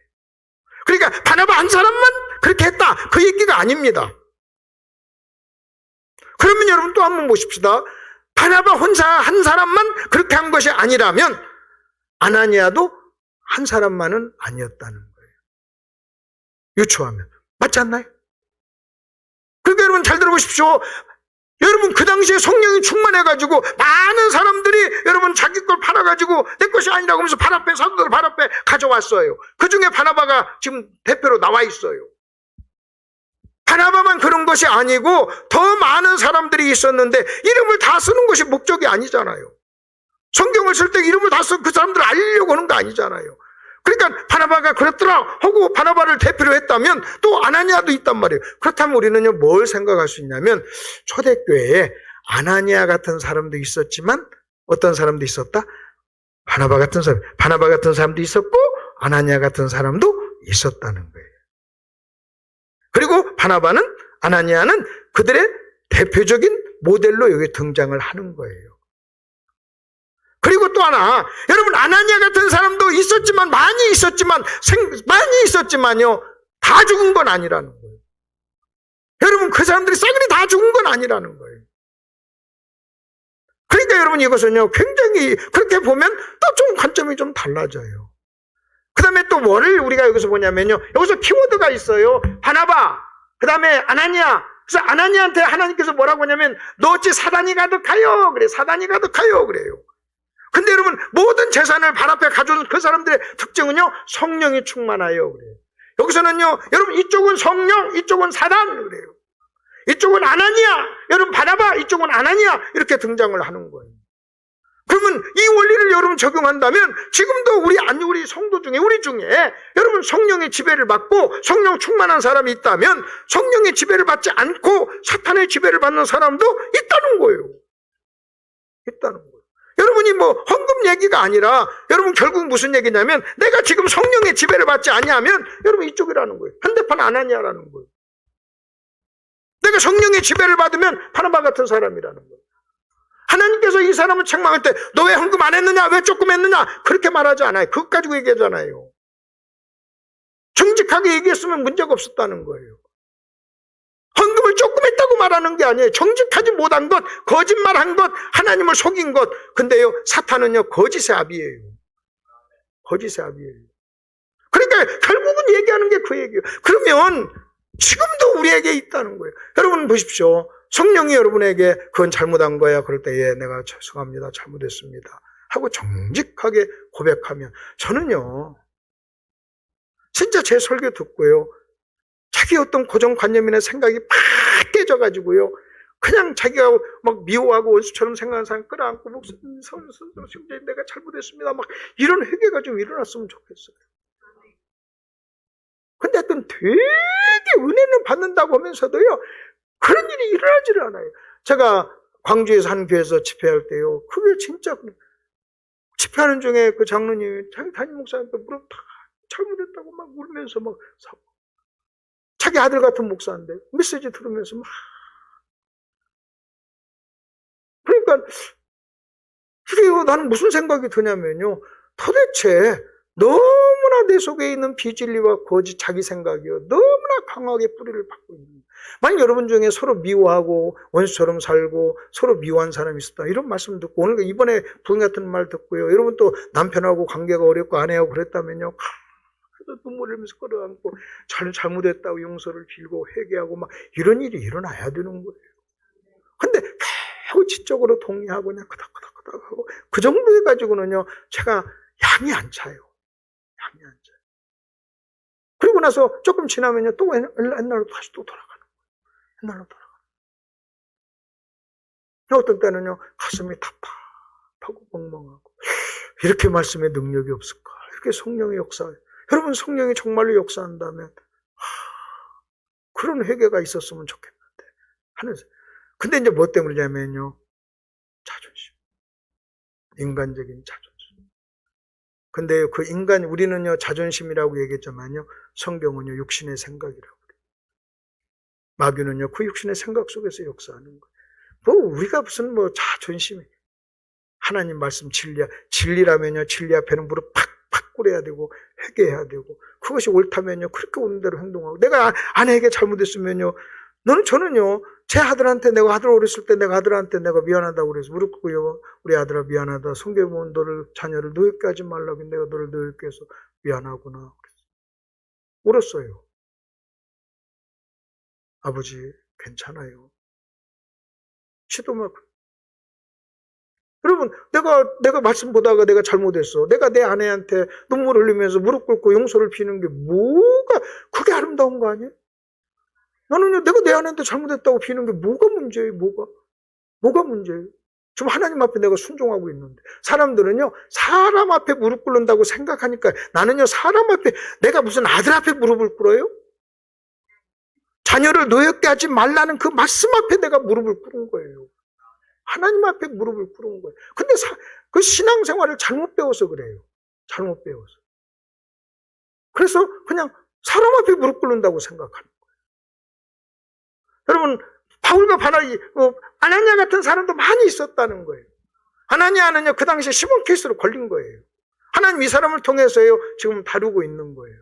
그러니까 바나바 한 사람만 그렇게 했다. 그 얘기가 아닙니다. 그러면 여러분 또 한번 보십시다. 바나바 혼자 한 사람만 그렇게 한 것이 아니라면 아나니아도 한 사람만은 아니었다는 거예요. 유추하면. 맞지 않나요? 그러니까 여러분 잘 들어보십시오. 여러분 그 당시에 성령이 충만해가지고 많은 사람들이 여러분 자기 걸 팔아가지고 내 것이 아니라고 하면서 발 앞에 사도들 발 앞에 가져왔어요. 그 중에 바나바가 지금 대표로 나와 있어요. 바나바만 그런 것이 아니고 더 많은 사람들이 있었는데 이름을 다 쓰는 것이 목적이 아니잖아요. 성경을 쓸 때 이름을 다 써서 그 사람들을 알리려고 하는 거 아니잖아요. 그러니까 바나바가 그랬더라 하고 바나바를 대표로 했다면 또 아나니아도 있단 말이에요. 그렇다면 우리는요 뭘 생각할 수 있냐면 초대교회에 아나니아 같은 사람도 있었지만 어떤 사람도 있었다? 바나바 같은 사람도 있었고 아나니아 같은 사람도 있었다는 거예요. 그리고 아나니아는 그들의 대표적인 모델로 여기 등장을 하는 거예요. 그리고 또 하나, 여러분 아나니아 같은 사람도 있었지만 많이 있었지만요 다 죽은 건 아니라는 거예요. 여러분 그 사람들이 싸그리 다 죽은 건 아니라는 거예요. 그러니까 여러분 이것은요, 굉장히 그렇게 보면 또 좀 관점이 좀 달라져요. 그 다음에 또 뭐를 우리가 여기서 보냐면요, 여기서 키워드가 있어요. 바나바, 그 다음에 아나니아. 그래서 아나니아한테 하나님께서 뭐라고 하냐면, 너 어찌 사단이 가득하여? 그래, 사단이 가득하여. 그래요. 근데 여러분, 모든 재산을 발 앞에 가져온 그 사람들의 특징은요, 성령이 충만하여. 그래요. 여기서는요, 여러분, 이쪽은 성령, 이쪽은 사단. 그래요. 이쪽은 아나니아, 여러분 바나바, 이쪽은 아나니아, 이렇게 등장을 하는 거예요. 그러면 이 원리를 여러분 적용한다면 지금도 우리 성도 중에, 우리 중에 여러분 성령의 지배를 받고 성령 충만한 사람이 있다면 성령의 지배를 받지 않고 사탄의 지배를 받는 사람도 있다는 거예요. 있다는 거예요. 여러분이 뭐 헌금 얘기가 아니라 여러분 결국 무슨 얘기냐면 내가 지금 성령의 지배를 받지 않냐면 여러분 이쪽이라는 거예요. 현대판 아나니아라는 거예요. 내가 성령의 지배를 받으면 바나바 같은 사람이라는 거예요. 하나님께서 이 사람을 책망할 때 너 왜 헌금 안 했느냐? 왜 조금 했느냐? 그렇게 말하지 않아요. 그것 가지고 얘기하잖아요. 정직하게 얘기했으면 문제가 없었다는 거예요. 헌금을 조금 했다고 말하는 게 아니에요. 정직하지 못한 것, 거짓말한 것, 하나님을 속인 것. 근데요, 사탄은요, 거짓의 아비예요. 거짓의 아비예요. 그러니까 결국은 얘기하는 게 그 얘기예요. 그러면 지금도 우리에게 있다는 거예요. 여러분 보십시오. 성령이 여러분에게 그건 잘못한 거야. 그럴 때 예, 내가 죄송합니다. 잘못했습니다. 하고 정직하게 고백하면 저는요. 진짜 제 설교 듣고요. 자기 어떤 고정관념이나 생각이 팍 깨져가지고요. 그냥 자기가 막 미워하고 원수처럼 생각하는 사람 끌어안고 목사님, 내가 잘못했습니다. 막 이런 회개가 좀 일어났으면 좋겠어요. 근데 하여튼 되게 은혜는 받는다고 하면서도요. 그런 일이 일어나지를 않아요. 제가 광주에서 한 교회에서 집회할 때요. 그게 진짜 집회하는 중에 그 장로님이 자기 담임 목사님한테 물어 다 잘못했다고 막 울면서 막 사고. 자기 아들 같은 목사인데 메시지 들으면서 막. 그러니까 그리고 나는 무슨 생각이 드냐면요. 도대체 너무나 내 속에 있는 비진리와 거짓 자기 생각이요. 너무나 강하게 뿌리를 받고 있는 거예요. 만약 여러분 중에 서로 미워하고 원수처럼 살고 서로 미워한 사람이 있었다. 이런 말씀 듣고 오늘 이번에 부인 같은 말 듣고요. 여러분 또 남편하고 관계가 어렵고 아내하고 그랬다면요. 그래도 눈물 흘리면서 끌어안고 잘못했다고 용서를 빌고 회개하고 막 이런 일이 일어나야 되는 거예요. 근데 매우 지적으로 동의하고 그냥 끄덕끄덕끄덕 하고 그 정도 해가지고는요. 제가 양이 안 차요. 양이 안 차요. 그리고 나서 조금 지나면요. 또 옛날로 다시 또 돌아가는 거예요. 옛날로 돌아가는 거예요. 어떤 때는요. 가슴이 답답하고 멍멍하고 이렇게 말씀에 능력이 없을까? 이렇게 성령의 역사예요. 여러분 성령이 정말로 역사한다면 그런 회개가 있었으면 좋겠는데 하면서 근데 이제 뭐 때문이냐면요. 자존심. 인간적인 자존심. 근데 그 우리는요, 자존심이라고 얘기했지만요, 성경은요, 육신의 생각이라고 그래요. 마귀는요, 그 육신의 생각 속에서 역사하는 거예요. 뭐, 우리가 무슨 자존심이. 하나님 말씀 진리라면요, 진리 앞에는 무릎 팍팍 꿇어야 되고, 회개해야 되고, 그것이 옳다면요, 그렇게 오는 대로 행동하고, 내가 아내에게 잘못했으면요, 저는요, 제 아들한테 내가 아들 어렸을 때 내가 아들한테 내가 미안하다고 그래서 무릎 꿇고요. 우리 아들아 미안하다. 성경에 보면 자녀를 노엽게 하지 말라고 내가 너를 노엽게 해서 미안하구나. 그랬어요. 울었어요. 아버지 괜찮아요. 시도만. 여러분 내가 말씀 보다가 내가 잘못했어. 내가 내 아내한테 눈물 흘리면서 무릎 꿇고 용서를 비는 게 그게 아름다운 거 아니에요? 나는요, 내가 내 아내한테 잘못했다고 비는 게 뭐가 문제예요, 뭐가 문제예요? 지금 하나님 앞에 내가 순종하고 있는데. 사람들은요, 사람 앞에 무릎 꿇는다고 생각하니까 나는요, 사람 앞에, 내가 무슨 아들 앞에 무릎을 꿇어요? 자녀를 노엽게 하지 말라는 그 말씀 앞에 내가 무릎을 꿇은 거예요. 하나님 앞에 무릎을 꿇은 거예요. 근데 그 신앙생활을 잘못 배워서 그래요. 잘못 배워서. 그래서 그냥 사람 앞에 무릎 꿇는다고 생각하는 거예요. 여러분, 바울과 아나니아 같은 사람도 많이 있었다는 거예요. 아나니아는요, 그 당시에 시몬 케이스로 걸린 거예요. 하나님 이 사람을 통해서요, 지금 다루고 있는 거예요.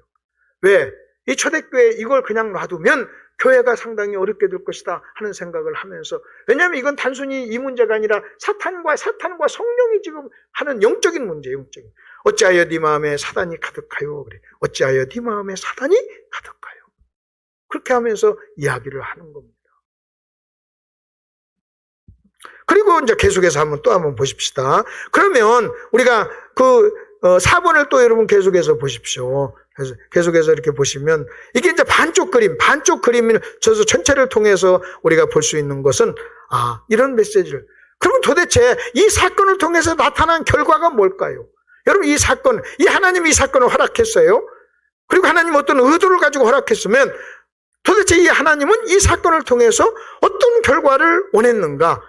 왜? 이 초대교회 이걸 그냥 놔두면 교회가 상당히 어렵게 될 것이다 하는 생각을 하면서, 왜냐하면 이건 단순히 이 문제가 아니라 사탄과 성령이 지금 하는 영적인 문제예요. 영적인. 어찌하여 네 마음에 사단이 가득하여 그래. 어찌하여 네 마음에 사단이 가득하여. 그렇게 하면서 이야기를 하는 겁니다. 그리고 이제 계속해서 한번 보십시다. 그러면 우리가 그 4번을 또 여러분 계속해서 보십시오. 계속해서 이렇게 보시면 이게 이제 반쪽 그림을 저서 전체를 통해서 우리가 볼 수 있는 것은 이런 메시지를. 그러면 도대체 이 사건을 통해서 나타난 결과가 뭘까요? 여러분 이 하나님이 이 사건을 허락했어요. 그리고 하나님 어떤 의도를 가지고 허락했으면 도대체 이 하나님은 이 사건을 통해서 어떤 결과를 원했는가?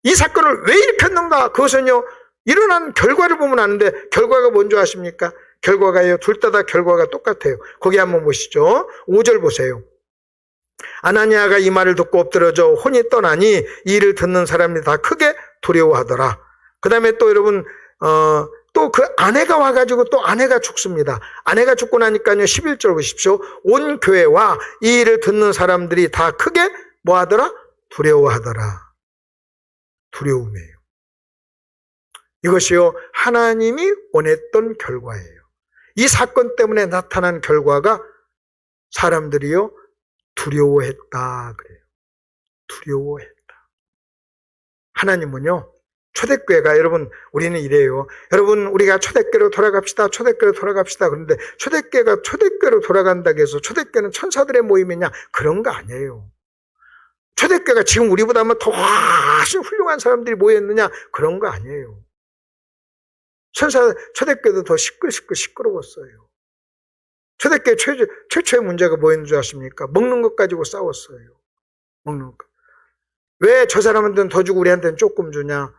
이 사건을 왜 일으켰는가? 그것은요, 일어난 결과를 보면 아는데, 결과가 뭔지 아십니까? 결과가요, 둘 다 결과가 똑같아요. 거기 한번 보시죠. 5절 보세요. 아나니아가 이 말을 듣고 엎드러져 혼이 떠나니 이 일을 듣는 사람이 다 크게 두려워하더라. 그 다음에 또 여러분, 또 그 아내가 와가지고 또 아내가 죽습니다. 아내가 죽고 나니까요, 11절 보십시오. 온 교회와 이 일을 듣는 사람들이 다 크게 뭐 하더라? 두려워하더라. 두려움이에요. 이것이요, 하나님이 원했던 결과예요. 이 사건 때문에 나타난 결과가 사람들이요, 두려워했다 그래요. 두려워했다. 하나님은요, 초대교회가, 여러분 우리는 이래요. 여러분 우리가 초대교회로 돌아갑시다. 그런데 초대교회가 초대교회로 돌아간다고 해서 초대교회는 천사들의 모임이냐? 그런 거 아니에요. 초대교회가 지금 우리보다 더 훨씬 훌륭한 사람들이 모였느냐? 그런 거 아니에요. 초대교회도 더 시끄러웠어요. 초대교회 최초의 문제가 뭐였는 줄 아십니까? 먹는 것 가지고 싸웠어요. 먹는 것. 왜 저 사람한테는 더 주고 우리한테는 조금 주냐?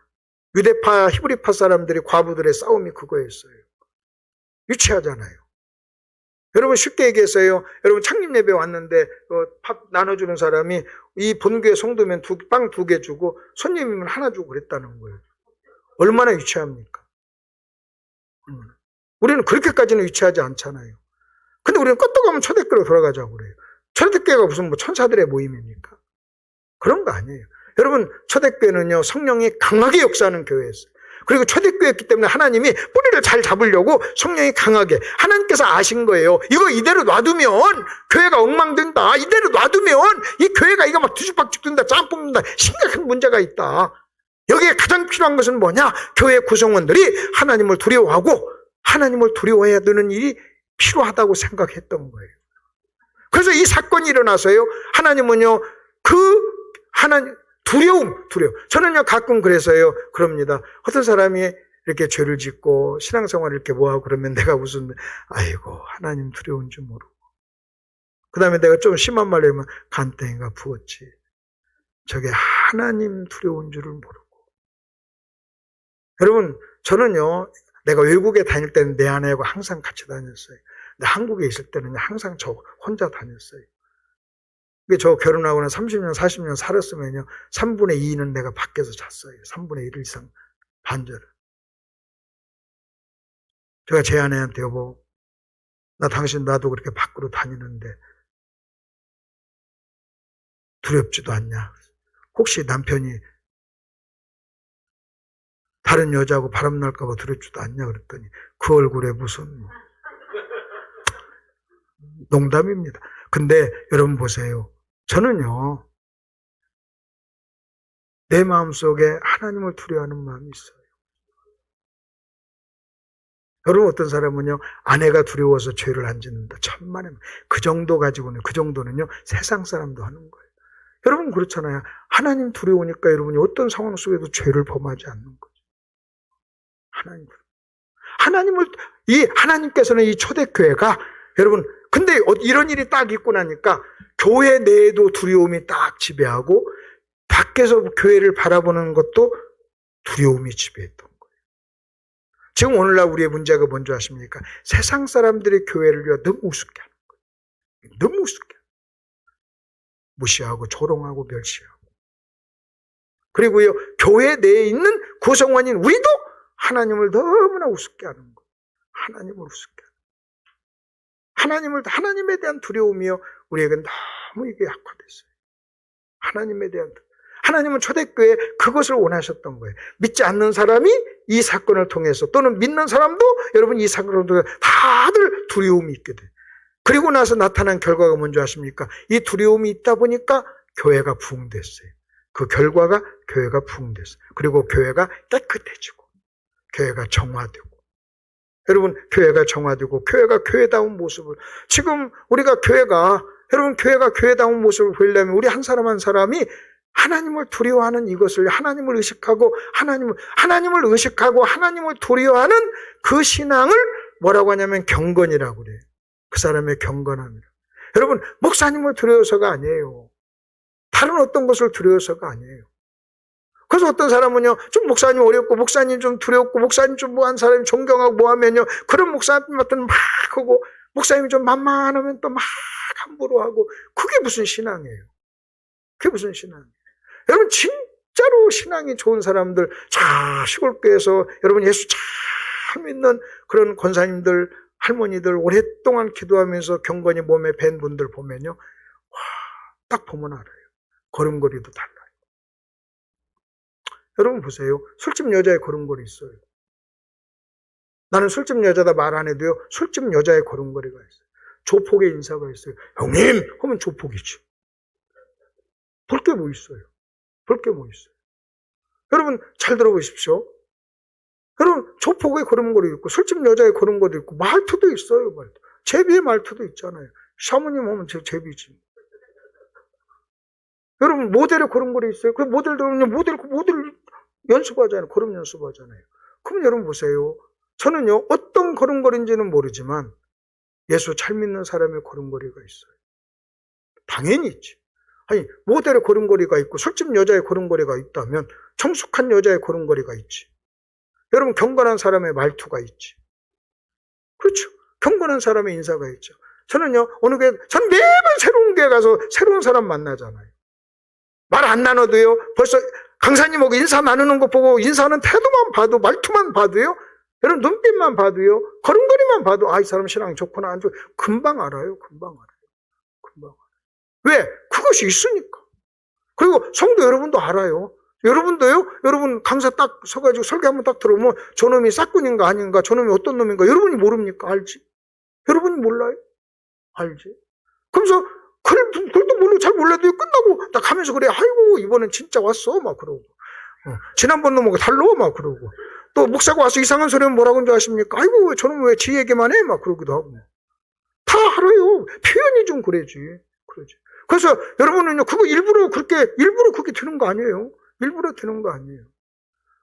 유대파, 히브리파 사람들이 과부들의 싸움이 그거였어요. 유치하잖아요. 여러분 쉽게 얘기해서요. 여러분 창립 예배 왔는데 밥 나눠주는 사람이 이 본교회 성도면 빵 2개 주고 손님이면 하나 주고 그랬다는 거예요. 얼마나 유치합니까? 우리는 그렇게까지는 유치하지 않잖아요. 근데 우리는 껐다가면 초대교회로 돌아가자고 그래요. 초대교회가 무슨 천사들의 모임입니까? 그런 거 아니에요. 여러분 초대교회는요, 성령이 강하게 역사하는 교회였어요. 그리고 초대교회였기 때문에 하나님이 뿌리를 잘 잡으려고 성령이 강하게, 하나님께서 아신 거예요. 이거 이대로 놔두면 교회가 엉망된다. 이대로 놔두면 이 교회가 이거 막 뒤죽박죽 된다, 짬뽕 된다, 심각한 문제가 있다. 여기에 가장 필요한 것은 뭐냐? 교회 구성원들이 하나님을 두려워하고 하나님을 두려워해야 되는 일이 필요하다고 생각했던 거예요. 그래서 이 사건이 일어나서요, 하나님은요, 두려움. 저는요, 가끔 그래서요, 그럽니다. 어떤 사람이 이렇게 죄를 짓고 신앙생활을 이렇게 뭐하고 그러면 내가 무슨, 아이고, 하나님 두려운 줄 모르고. 그 다음에 내가 좀 심한 말로 하면 간땡이가 부었지. 저게 하나님 두려운 줄을 모르고. 여러분, 저는요, 내가 외국에 다닐 때는 내 아내하고 항상 같이 다녔어요. 근데 한국에 있을 때는 항상 저 혼자 다녔어요. 저 결혼하고 난 30년, 40년 살았으면요, 3분의 2는 내가 밖에서 잤어요. 3분의 1 이상 반절을. 제가 제 아내한테, 여보, 나도 그렇게 밖으로 다니는데 두렵지도 않냐? 혹시 남편이 다른 여자하고 바람날까봐 두렵지도 않냐? 그랬더니 그 얼굴에 무슨 농담입니다. 근데 여러분 보세요. 저는요, 내 마음속에 하나님을 두려워하는 마음이 있어요. 여러분 어떤 사람은요, 아내가 두려워서 죄를 안 짓는다. 천만에 그 정도는요 세상 사람도 하는 거예요. 여러분 그렇잖아요. 하나님 두려우니까 여러분이 어떤 상황 속에도 죄를 범하지 않는 거죠. 하나님께서는 이 초대교회가, 여러분, 근데 이런 일이 딱 있고 나니까 교회 내에도 두려움이 딱 지배하고 밖에서 교회를 바라보는 것도 두려움이 지배했던 거예요. 지금 오늘날 우리의 문제가 뭔지 아십니까? 세상 사람들의 교회를 너무 우습게 하는 거예요. 너무 우습게. 무시하고 조롱하고 멸시하고. 그리고요, 교회 내에 있는 구성원인 우리도 하나님을 너무나 우습게 하는 거예요. 하나님을 우습게 하는 거예요. 하나님에 대한 두려움이요. 우리에게 너무 이게 약화됐어요. 하나님에 대한 하나님은 초대교회에 그것을 원하셨던 거예요. 믿지 않는 사람이 이 사건을 통해서 또는 믿는 사람도 여러분 이 사건을 통해서 다들 두려움이 있게 돼요. 그리고 나서 나타난 결과가 뭔지 아십니까? 이 두려움이 있다 보니까 교회가 부흥됐어요. 그 결과가 교회가 부흥됐어요. 그리고 교회가 깨끗해지고 교회가 정화되고 여러분 교회가 정화되고 교회가 교회다운 모습을 지금 우리가 여러분 교회가 교회다운 모습을 보이려면 우리 한 사람 한 사람이 하나님을 두려워하는 이것을 하나님을 의식하고 하나님을 두려워하는 그 신앙을 뭐라고 하냐면 경건이라고 그래요. 그 사람의 경건함이라. 여러분 목사님을 두려워서가 아니에요. 다른 어떤 것을 두려워서가 아니에요. 그래서 어떤 사람은요, 좀 목사님 어렵고, 목사님 좀 두렵고, 목사님 좀 뭐한 사람이 존경하고 뭐 하면요, 그런 목사님한테는 막 하고, 목사님이 좀 만만하면 또 막 함부로 하고, 그게 무슨 신앙이에요? 그게 무슨 신앙이에요? 여러분, 진짜로 신앙이 좋은 사람들, 시골교회에서 여러분 예수 잘 믿는 그런 권사님들, 할머니들, 오랫동안 기도하면서 경건히 몸에 밴 분들 보면요, 딱 보면 알아요. 걸음걸이도 달라요. 여러분 보세요. 술집 여자의 걸음걸이 있어요. 나는 술집 여자다 말 안 해도요. 술집 여자의 걸음걸이가 있어요. 조폭의 인사가 있어요. 형님! 하면 조폭이지. 볼 게 뭐 있어요. 볼 게 뭐 있어요. 여러분 잘 들어보십시오. 여러분 조폭의 걸음걸이 있고 술집 여자의 걸음걸이도 있고 말투도 있어요. 말투. 제비의 말투도 있잖아요. 샤머님 하면 제비지. 여러분 모델의 걸음걸이 있어요. 그 모델들은요. 모델 연습하잖아요. 걸음 연습하잖아요. 그럼 여러분 보세요. 저는요. 어떤 걸음걸이인지는 모르지만 예수 잘 믿는 사람의 걸음걸이가 있어요. 당연히 있지. 아니 모델의 걸음걸이가 있고 술집 여자의 걸음걸이가 있다면 성숙한 여자의 걸음걸이가 있지. 여러분 경건한 사람의 말투가 있지. 그렇죠. 경건한 사람의 인사가 있죠. 저는요. 저는 매번 새로운 교회 가서 새로운 사람 만나잖아요. 말 안 나눠도요. 벌써 강사님하고 인사 나누는 거 보고 인사하는 태도만 봐도 말투만 봐도요. 여러분 눈빛만 봐도요. 걸음걸이만 봐도 이 사람 신앙이 좋구나 안 좋구나 금방 알아요. 금방 알아요. 왜? 그것이 있으니까. 그리고 성도 여러분도 알아요. 여러분도요. 여러분 강사 딱 서가지고 설교 한번 딱 들어보면 저놈이 싹군인가 아닌가 저놈이 어떤 놈인가 여러분이 모릅니까? 알지? 여러분이 몰라요? 알지? 그러면서 그걸도 모르고 잘 몰라도 끝나고 딱 하면서 그래. 아이고 이번엔 진짜 왔어 막 그러고 지난번 놈하고 달러 막 그러고 또 목사가 와서 이상한 소리 하면 뭐라고 하는 줄 아십니까? 아이고 저놈 왜 지 얘기만 해 막 그러기도 하고 다 알아요. 표현이 좀 그러지. 그래서 여러분은요 그거 일부러 그렇게 드는 거 아니에요. 일부러 드는 거 아니에요.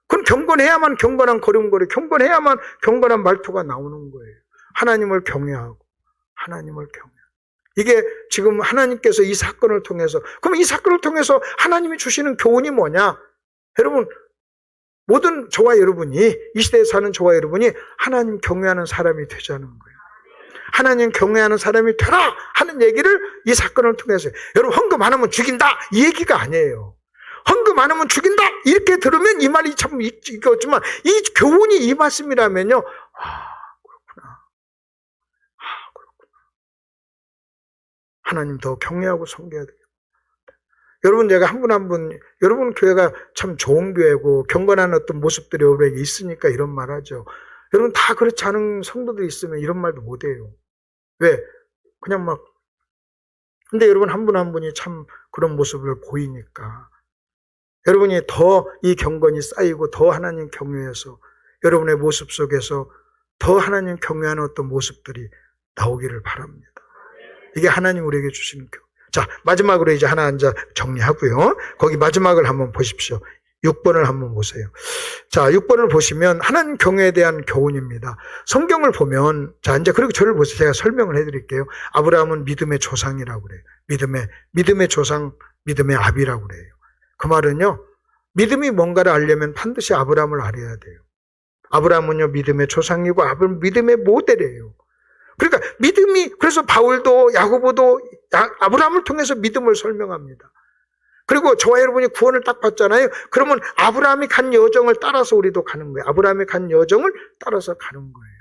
그건 경건해야만 경건한 걸음걸이, 경건해야만 경건한 말투가 나오는 거예요. 하나님을 경외하고 이게 지금 하나님께서 이 사건을 통해서 그럼 이 사건을 통해서 하나님이 주시는 교훈이 뭐냐? 여러분 모든 저와 여러분이 이 시대에 사는 저와 여러분이 하나님 경외하는 사람이 되자는 거예요. 하나님 경외하는 사람이 되라 하는 얘기를 이 사건을 통해서 여러분 헌금 안 하면 죽인다 이 얘기가 아니에요. 헌금 안 하면 죽인다 이렇게 들으면 이 말이 참 있겠지만 이 교훈이 이 말씀이라면요. 그렇구나. 하나님 더 경외하고 섬겨야 돼요. 여러분 제가 한 분 한 분 여러분 교회가 참 좋은 교회고 경건한 어떤 모습들이 여러분에게 있으니까 이런 말 하죠. 여러분 다 그렇지 않은 성도들이 있으면 이런 말도 못 해요. 왜? 그냥 막 근데 여러분 한 분 한 분이 참 그런 모습을 보이니까 여러분이 더 이 경건이 쌓이고 더 하나님 경외해서 여러분의 모습 속에서 더 하나님 경외하는 어떤 모습들이 나오기를 바랍니다. 이게 하나님 우리에게 주시는 교훈. 자, 마지막으로 이제 하나 앉아 정리하고요. 거기 마지막을 한번 보십시오. 6번을 한번 보세요. 자, 6번을 보시면 하나님 경외에 대한 교훈입니다. 성경을 보면 자, 이제 그리고 저를 보세요. 제가 설명을 해드릴게요. 아브라함은 믿음의 조상이라고 그래요. 믿음의 조상, 믿음의 아비라고 그래요. 그 말은요. 믿음이 뭔가를 알려면 반드시 아브라함을 알아야 돼요. 아브라함은요. 믿음의 조상이고 믿음의 모델이에요. 그러니까 그래서 바울도 야고보도 아브라함을 통해서 믿음을 설명합니다. 그리고 저와 여러분이 구원을 딱 받잖아요. 그러면 아브라함이 간 여정을 따라서 우리도 가는 거예요. 아브라함이 간 여정을 따라서 가는 거예요.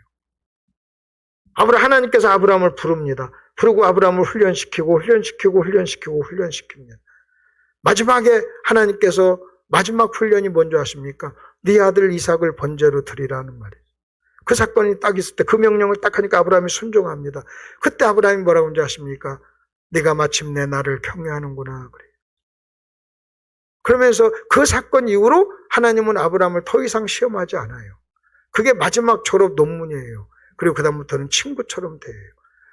하나님께서 아브라함을 부릅니다. 부르고 아브라함을 훈련시키고 훈련시킵니다. 마지막에 하나님께서 마지막 훈련이 뭔지 아십니까? 네 아들 이삭을 번제로 드리라는 말이에요. 그 사건이 딱 있을 때 그 명령을 딱 하니까 아브라함이 순종합니다. 그때 아브라함이 뭐라고 하는지 아십니까? 네가 마침내 나를 경외하는구나 그래요. 그러면서 그 사건 이후로 하나님은 아브라함을 더 이상 시험하지 않아요. 그게 마지막 졸업 논문이에요. 그리고 그다음부터는 친구처럼 돼요.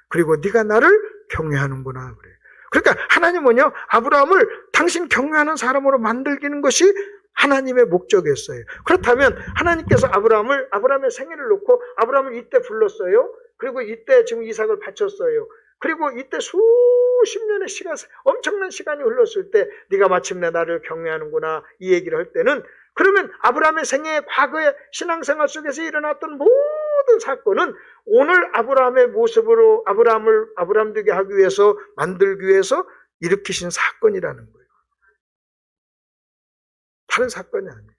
그리고 네가 나를 경외하는구나 그래요. 그러니까 하나님은요, 아브라함을 당신 경외하는 사람으로 만들기는 것이 하나님의 목적이었어요. 그렇다면 하나님께서 아브라함의 생일을 놓고 아브라함을 이때 불렀어요. 그리고 이때 지금 이삭을 바쳤어요. 그리고 이때 수십 년의 시간, 엄청난 시간이 흘렀을 때 네가 마침내 나를 경외하는구나 이 얘기를 할 때는, 그러면 아브라함의 생애의 과거의 신앙생활 속에서 일어났던 모든 사건은 오늘 아브라함의 모습으로 아브라함 되게 하기 위해서, 만들기 위해서 일으키신 사건이라는 거예요. 다른 사건이 아니에요.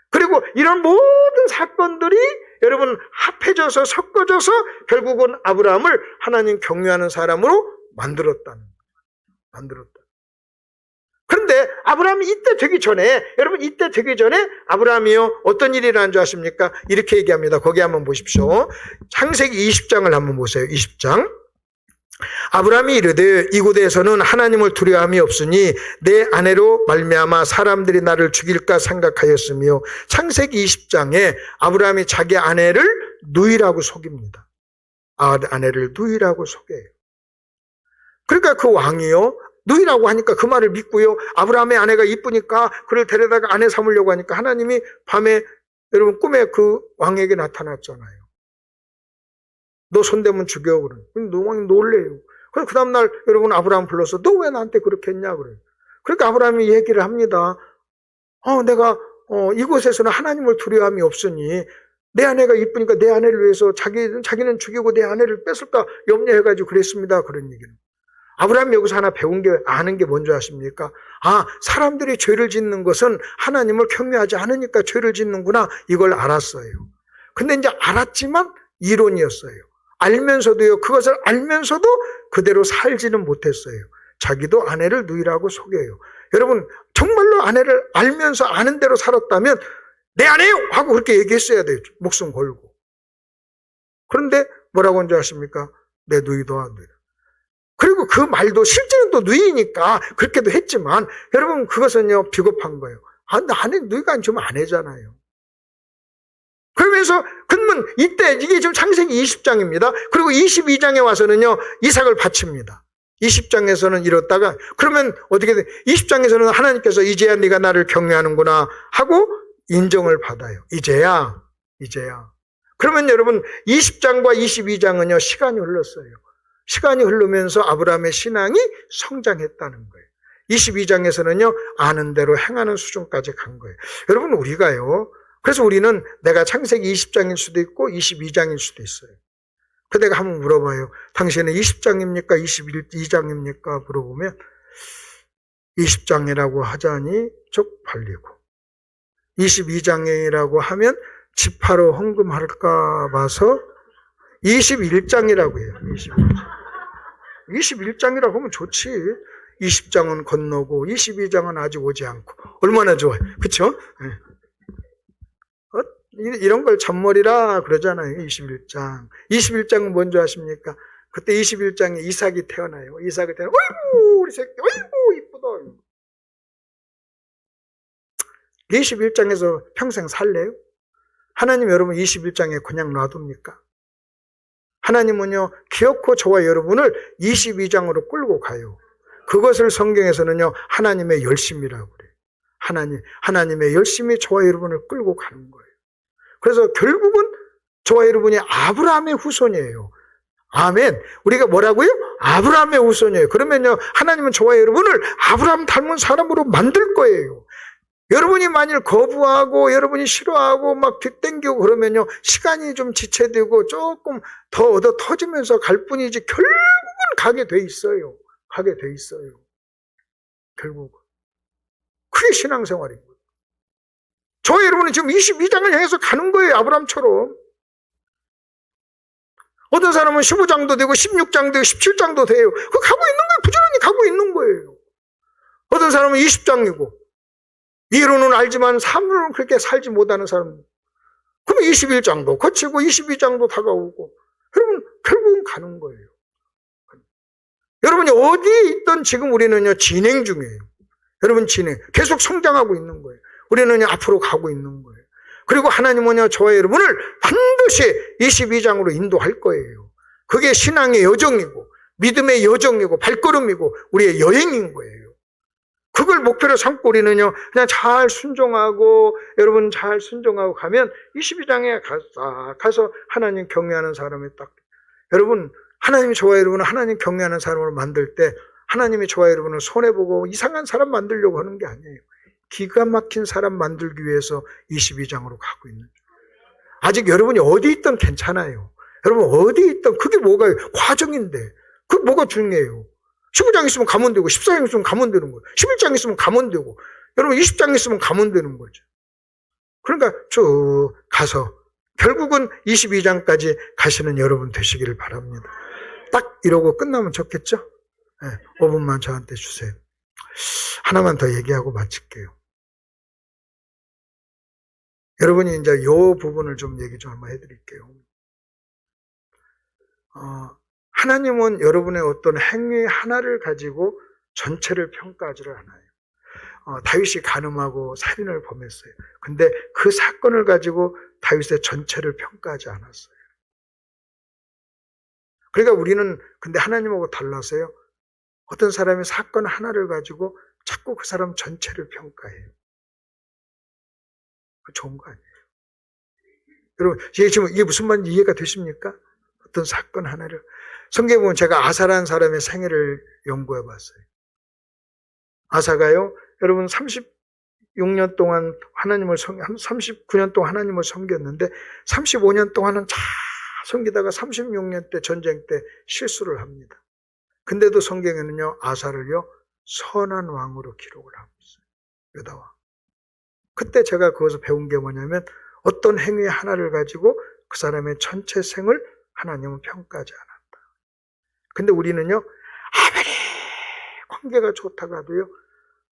그리고 이런 모든 사건들이 여러분 합해져서 섞어져서 결국은 아브라함을 하나님 경외하는 사람으로 만들었다. 그런데 아브라함이 이때 되기 전에, 여러분 이때 되기 전에 아브라함이요 어떤 일이 일어난 줄 아십니까? 이렇게 얘기합니다. 거기 한번 보십시오. 창세기 20장을 한번 보세요. 20장. 아브라함이 이르되 이곳에서는 하나님을 두려움이 없으니 내 아내로 말미암아 사람들이 나를 죽일까 생각하였으며, 창세기 20장에 아브라함이 자기 아내를 누이라고 속입니다. 아내를 누이라고 속여요. 그러니까 그 왕이요 누이라고 하니까 그 말을 믿고요, 아브라함의 아내가 이쁘니까 그를 데려다가 아내 삼으려고 하니까 하나님이 밤에 여러분 꿈에 그 왕에게 나타났잖아요. 너 손대면 죽여 그래. 너 왕이 놀래요. 그래서 그 다음날 여러분 아브라함 불러서 너 왜 나한테 그렇게 했냐 그래. 그러니까 아브라함이 얘기를 합니다. 내가 이곳에서는 하나님을 두려움이 없으니 내 아내가 이쁘니까 내 아내를 위해서 자기는 죽이고 내 아내를 뺏을까 염려해가지고 그랬습니다. 그런 얘기는. 아브라함이 여기서 하나 아는 게 뭔지 아십니까? 사람들이 죄를 짓는 것은 하나님을 경외하지 않으니까 죄를 짓는구나, 이걸 알았어요. 근데 이제 알았지만 이론이었어요. 알면서도요, 그것을 알면서도 그대로 살지는 못했어요. 자기도 아내를 누이라고 속여요. 여러분, 정말로 아내를 알면서 아는 대로 살았다면 내 아내요! 하고 그렇게 얘기했어야 돼요. 목숨 걸고. 그런데 뭐라고 하는지 아십니까? 내 누이도 안 누이라. 그리고 그 말도 실제는 또 누이니까 그렇게도 했지만, 여러분 그것은요 비겁한 거예요. 아내 누이가 아니면 아내잖아요. 그러면서 그러면 이때 이게 지금 창세기 20장입니다. 그리고 22장에 와서는요 이삭을 바칩니다. 20장에서는 이렇다가, 그러면 어떻게 돼? 20장에서는 하나님께서 이제야 네가 나를 경외하는구나 하고 인정을 받아요. 이제야. 그러면 여러분 20장과 22장은요 시간이 흘렀어요. 시간이 흐르면서 아브라함의 신앙이 성장했다는 거예요. 22장에서는요 아는 대로 행하는 수준까지 간 거예요. 여러분 우리가요, 그래서 우리는 내가 창세기 20장일 수도 있고 22장일 수도 있어요. 그 내가 한번 물어봐요. 당신은 20장입니까? 22장입니까? 물어보면 20장이라고 하자니 쪽팔리고, 22장이라고 하면 집하러 헌금할까 봐서 21장이라고 해요. 21장이라고 하면 좋지. 20장은 건너고 22장은 아직 오지 않고. 얼마나 좋아요. 그렇죠? 이런 걸 잔머리라 그러잖아요. 21장. 21장은 뭔지 아십니까? 그때 21장에 이삭이 태어나요. 이삭이 태어나요. 어이구 우리 새끼, 어이구 이쁘다. 21장에서 평생 살래요? 하나님 여러분 21장에 그냥 놔둡니까? 하나님은요 기어코 저와 여러분을 22장으로 끌고 가요. 그것을 성경에서는요 하나님의 열심이라고 그래요. 하나님의 열심이 저와 여러분을 끌고 가는 거예요. 그래서 결국은 저와 여러분이 아브라함의 후손이에요. 아멘. 우리가 뭐라고요? 아브라함의 후손이에요. 그러면요 하나님은 저와 여러분을 아브라함 닮은 사람으로 만들 거예요. 여러분이 만일 거부하고 여러분이 싫어하고 막 뒷땡기고 그러면요 시간이 좀 지체되고 조금 더 얻어 터지면서 갈 뿐이지 결국은 가게 돼 있어요. 결국은. 그게 신앙생활인 거예요. 저와 여러분은 지금 22장을 향해서 가는 거예요. 아브라함처럼. 어떤 사람은 15장도 되고 16장도 되고 17장도 돼요. 그거 가고 있는 거예요. 부지런히 가고 있는 거예요. 어떤 사람은 20장이고 이론은 알지만 삶으로는 그렇게 살지 못하는 사람. 그러면 21장도 거치고 22장도 다가오고 여러분 결국은 가는 거예요. 여러분이 어디에 있든 지금 우리는요 진행 중이에요. 여러분 진행 계속 성장하고 있는 거예요. 우리는 앞으로 가고 있는 거예요. 그리고 하나님은요 저와 여러분을 반드시 22장으로 인도할 거예요. 그게 신앙의 여정이고 믿음의 여정이고 발걸음이고 우리의 여행인 거예요. 그걸 목표로 삼고 우리는요 그냥 잘 순종하고 여러분 잘 순종하고 가면 22장에 가서 하나님 경외하는 사람이 딱 여러분 하나님이 저와 여러분을 하나님 경외하는 사람으로 만들 때 하나님이 저와 여러분을 손해보고 이상한 사람 만들려고 하는 게 아니에요. 기가 막힌 사람 만들기 위해서 22장으로 가고 있는 거예요. 아직 여러분이 어디 있든 괜찮아요. 여러분 어디 있든 그게 뭐가 과정인데 그게 뭐가 중요해요. 15장 있으면 가면 되고 14장 있으면 가면 되는 거예요. 11장 있으면 가면 되고 여러분 20장 있으면 가면 되는 거죠. 그러니까 쭉 가서 결국은 22장까지 가시는 여러분 되시기를 바랍니다. 딱 이러고 끝나면 좋겠죠? 네, 5분만 저한테 주세요. 하나만 더 얘기하고 마칠게요. 여러분이 이제 이 부분을 좀 얘기 좀 한번 해드릴게요. 하나님은 여러분의 어떤 행위 하나를 가지고 전체를 평가하지를 않아요. 다윗이 간음하고 살인을 범했어요. 근데 그 사건을 가지고 다윗의 전체를 평가하지 않았어요. 그러니까 우리는 근데 하나님하고 달라서요. 어떤 사람이 사건 하나를 가지고 자꾸 그 사람 전체를 평가해요. 좋은 거 아니에요. 여러분, 지금 이게 무슨 말인지 이해가 되십니까? 어떤 사건 하나를. 성경에 보면 제가 아사라는 사람의 생애를 연구해 봤어요. 아사가요, 여러분 36년 동안 39년 동안 하나님을 섬겼는데 35년 동안은 잘 섬기다가 36년 때 전쟁 때 실수를 합니다. 근데도 성경에는요, 아사를요, 선한 왕으로 기록을 하고 있어요. 유다왕. 그때 제가 거기서 배운 게 뭐냐면 어떤 행위 하나를 가지고 그 사람의 전체 생을 하나님은 평가하지 않았다. 근데 우리는요, 아무리 관계가 좋다고 하도요,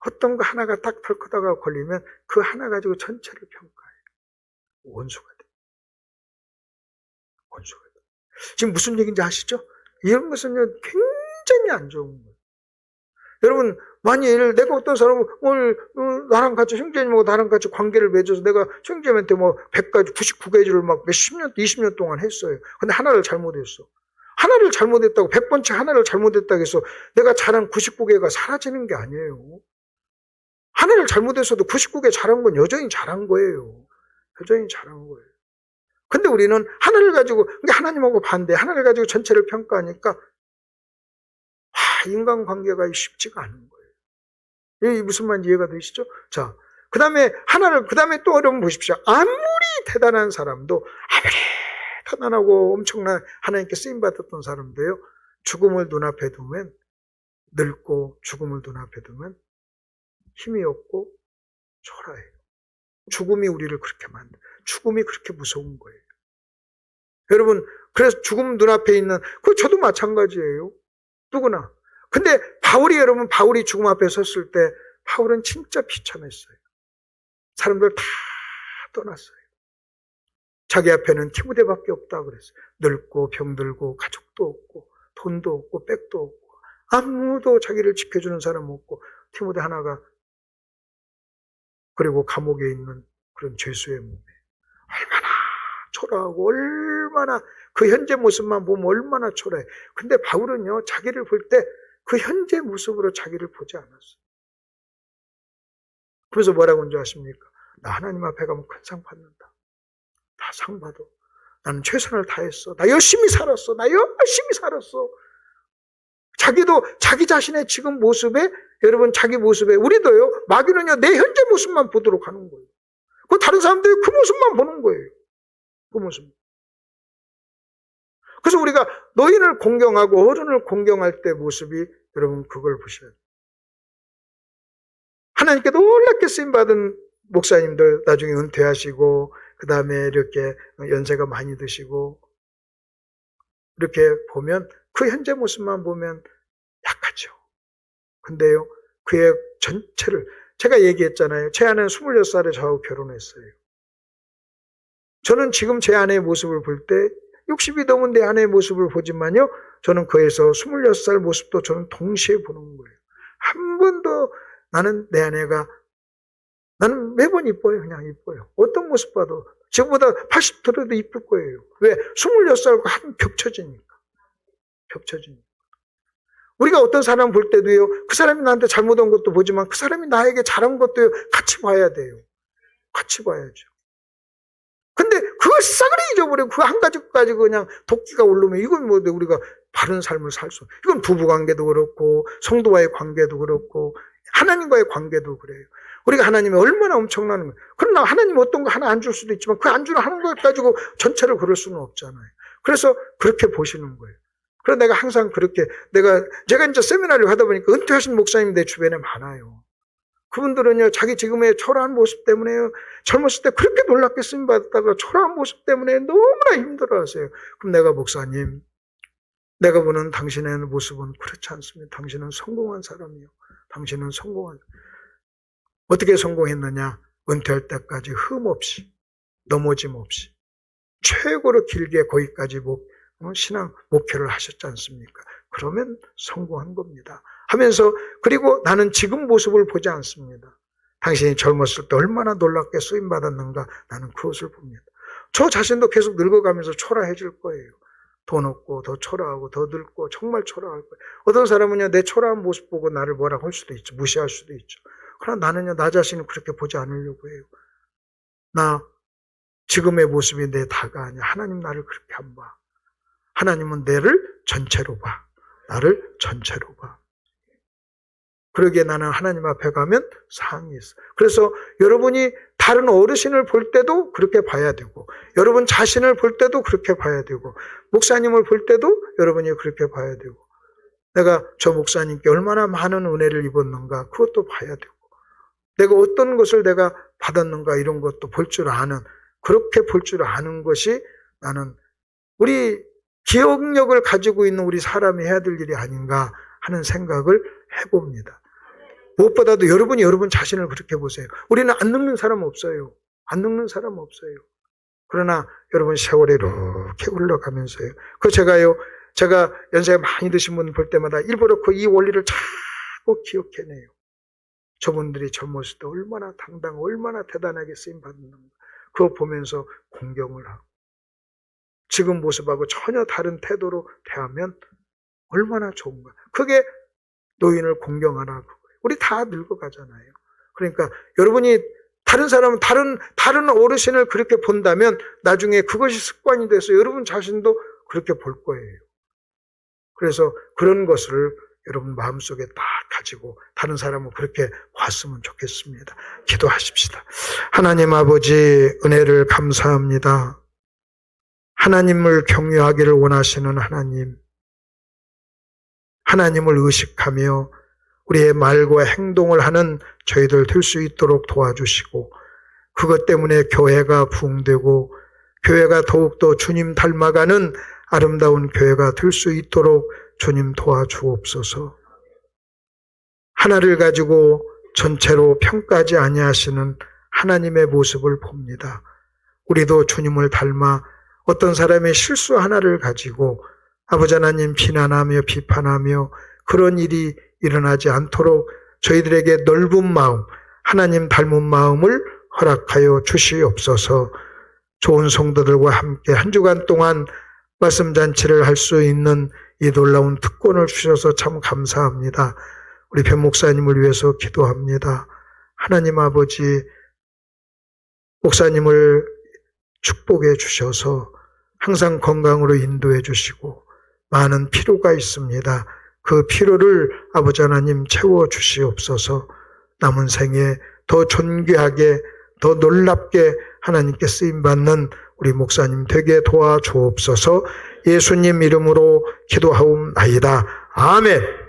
어떤 거 하나가 딱 덜커다가 걸리면 그 하나 가지고 전체를 평가해요. 원수가 돼. 원수가 돼. 지금 무슨 얘기인지 아시죠? 이런 것은요, 굉장히 안 좋은 거예요. 여러분, 만일 내가 어떤 사람은 오늘 나랑 같이 형제님하고 나랑 같이 관계를 맺어서 내가 형제님한테 뭐 100가지, 99가지를 막 몇십 년, 20년 동안 했어요. 근데 하나를 잘못했어. 하나를 잘못했다고, 100번째 하나를 잘못했다고 해서 내가 잘한 99개가 사라지는 게 아니에요. 하나를 잘못했어도 99개 잘한 건 여전히 잘한 거예요. 여전히 잘한 거예요. 근데 우리는 하나를 가지고, 하나님하고 반대, 하나를 가지고 전체를 평가하니까 인간관계가 쉽지가 않은 거예요. 이게 무슨 말인지 이해가 되시죠? 자, 그 다음에 또 여러분 보십시오. 아무리 대단한 사람도, 아무리 대단하고 엄청난 하나님께 쓰임받았던 사람도요, 죽음을 눈앞에 두면, 늙고 죽음을 눈앞에 두면 힘이 없고 초라해요. 죽음이 우리를 그렇게 만들어요. 죽음이 그렇게 무서운 거예요. 여러분, 그래서 죽음 눈앞에 있는, 저도 마찬가지예요. 누구나. 근데 바울이 죽음 앞에 섰을 때 바울은 진짜 비참했어요. 사람들 다 떠났어요. 자기 앞에는 티모데밖에 없다 그랬어요. 늙고 병들고 가족도 없고 돈도 없고 백도 없고 아무도 자기를 지켜주는 사람 없고 티모데 하나가 그리고 감옥에 있는 그런 죄수의 몸에 얼마나 초라하고 얼마나 그 현재 모습만 보면 얼마나 초라해. 근데 바울은요 자기를 볼 때 그 현재 모습으로 자기를 보지 않았어요. 그래서 뭐라고 하는 줄 아십니까? 나 하나님 앞에 가면 큰 상 받는다. 다 상 받아. 나는 최선을 다했어. 나 열심히 살았어. 자기도 자기 자신의 지금 모습에 여러분 자기 모습에 우리도요 마귀는요 내 현재 모습만 보도록 하는 거예요. 그 다른 사람들이 그 모습만 보는 거예요. 그 모습. 그래서 우리가 노인을 공경하고 어른을 공경할 때 모습이 여러분 그걸 보셔야 돼요. 하나님께 놀랍게 쓰임받은 목사님들 나중에 은퇴하시고 그 다음에 이렇게 연세가 많이 드시고 이렇게 보면 그 현재 모습만 보면 약하죠. 근데요, 그의 전체를, 제가 얘기했잖아요. 제 아내는 26살에 저하고 결혼했어요. 저는 지금 제 아내의 모습을 볼 때 60이 넘은 내 아내의 모습을 보지만요, 저는 그에서 26살 모습도 저는 동시에 보는 거예요. 한 번도 나는 내 아내가, 나는 매번 이뻐요. 그냥 이뻐요. 어떤 모습 봐도 지금보다 80들어도 이쁠 거예요. 왜? 26살과 한 겹쳐지니까. 우리가 어떤 사람 볼 때도요, 그 사람이 나한테 잘못한 것도 보지만 그 사람이 나에게 잘한 것도 같이 봐야 돼요. 같이 봐야죠. 근데 그걸 싸그리 잊어버리고 그 한 가지 가지고 그냥 도끼가 오르면 이건 뭐 우리가 바른 삶을 살 수, 이건 부부 관계도 그렇고 성도와의 관계도 그렇고 하나님과의 관계도 그래요. 우리가 하나님이 얼마나 엄청나는 거예요. 그러나 하나님 어떤 거 하나 안 줄 수도 있지만 그 안 주는 하는 것 가지고 전체를 그럴 수는 없잖아요. 그래서 그렇게 보시는 거예요. 그래서 내가 항상 그렇게, 제가 이제 세미나를 하다 보니까 은퇴하신 목사님이 내 주변에 많아요. 그분들은요, 자기 지금의 초라한 모습 때문에요, 젊었을 때 그렇게 놀랍게 쓰임받았다가 초라한 모습 때문에 너무나 힘들어 하세요. 그럼 내가, 목사님, 내가 보는 당신의 모습은 그렇지 않습니다. 당신은 성공한 사람이요. 당신은 성공한, 어떻게 성공했느냐? 은퇴할 때까지 흠 없이, 넘어짐 없이, 최고로 길게 거기까지 신앙 목표를 하셨지 않습니까? 그러면 성공한 겁니다. 하면서, 그리고 나는 지금 모습을 보지 않습니다. 당신이 젊었을 때 얼마나 놀랍게 쓰임받았는가, 나는 그것을 봅니다. 저 자신도 계속 늙어가면서 초라해질 거예요. 돈 없고 더 초라하고 더 늙고 정말 초라할 거예요. 어떤 사람은요, 내 초라한 모습 보고 나를 뭐라고 할 수도 있죠. 무시할 수도 있죠. 그러나 나는요, 나 자신을 그렇게 보지 않으려고 해요. 나 지금의 모습이 내 다가 아니야. 하나님 나를 그렇게 안 봐. 하나님은 나를 전체로 봐. 나를 전체로 봐. 그러기에 나는 하나님 앞에 가면 상이 있어. 그래서 여러분이 다른 어르신을 볼 때도 그렇게 봐야 되고, 여러분 자신을 볼 때도 그렇게 봐야 되고, 목사님을 볼 때도 여러분이 그렇게 봐야 되고, 내가 저 목사님께 얼마나 많은 은혜를 입었는가, 그것도 봐야 되고, 내가 어떤 것을 내가 받았는가, 이런 것도 볼 줄 아는, 그렇게 볼 줄 아는 것이 나는 우리 기억력을 가지고 있는 우리 사람이 해야 될 일이 아닌가 하는 생각을 해봅니다. 무엇보다도 여러분이 여러분 자신을 그렇게 보세요. 우리는 안 늙는 사람 없어요. 안 늙는 사람 없어요. 그러나 여러분 세월이 이렇게 흘러가면서요. 제가 연세가 많이 드신 분 볼 때마다 일부러 이 원리를 자꾸 기억해내요. 저분들이 젊었을 때 얼마나 당당하고 얼마나 대단하게 쓰임받는가. 그거 보면서 공경을 하고, 지금 모습하고 전혀 다른 태도로 대하면 얼마나 좋은가. 그게 노인을 공경하라고. 우리 다 늙어가잖아요. 그러니까 여러분이 다른 사람은 다른 어르신을 그렇게 본다면 나중에 그것이 습관이 돼서 여러분 자신도 그렇게 볼 거예요. 그래서 그런 것을 여러분 마음속에 딱 가지고 다른 사람은 그렇게 봤으면 좋겠습니다. 기도하십시다. 하나님 아버지, 은혜를 감사합니다. 하나님을 경외하기를 원하시는 하나님, 하나님을 의식하며 우리의 말과 행동을 하는 저희들 될 수 있도록 도와주시고, 그것 때문에 교회가 부흥되고 교회가 더욱더 주님 닮아가는 아름다운 교회가 될 수 있도록 주님 도와주옵소서. 하나를 가지고 전체로 평가하지 아니하시는 하나님의 모습을 봅니다. 우리도 주님을 닮아 어떤 사람의 실수 하나를 가지고 아버지 하나님 비난하며 비판하며 그런 일이 일어나지 않도록 저희들에게 넓은 마음, 하나님 닮은 마음을 허락하여 주시옵소서. 좋은 성도들과 함께 한 주간 동안 말씀잔치를 할 수 있는 이 놀라운 특권을 주셔서 참 감사합니다. 우리 변 목사님을 위해서 기도합니다. 하나님 아버지, 목사님을 축복해 주셔서 항상 건강으로 인도해 주시고, 많은 필요가 있습니다. 그 필요를 아버지 하나님 채워 주시옵소서. 남은 생에 더 존귀하게, 더 놀랍게 하나님께 쓰임받는 우리 목사님 되게 도와주옵소서. 예수님 이름으로 기도하옵나이다. 아멘.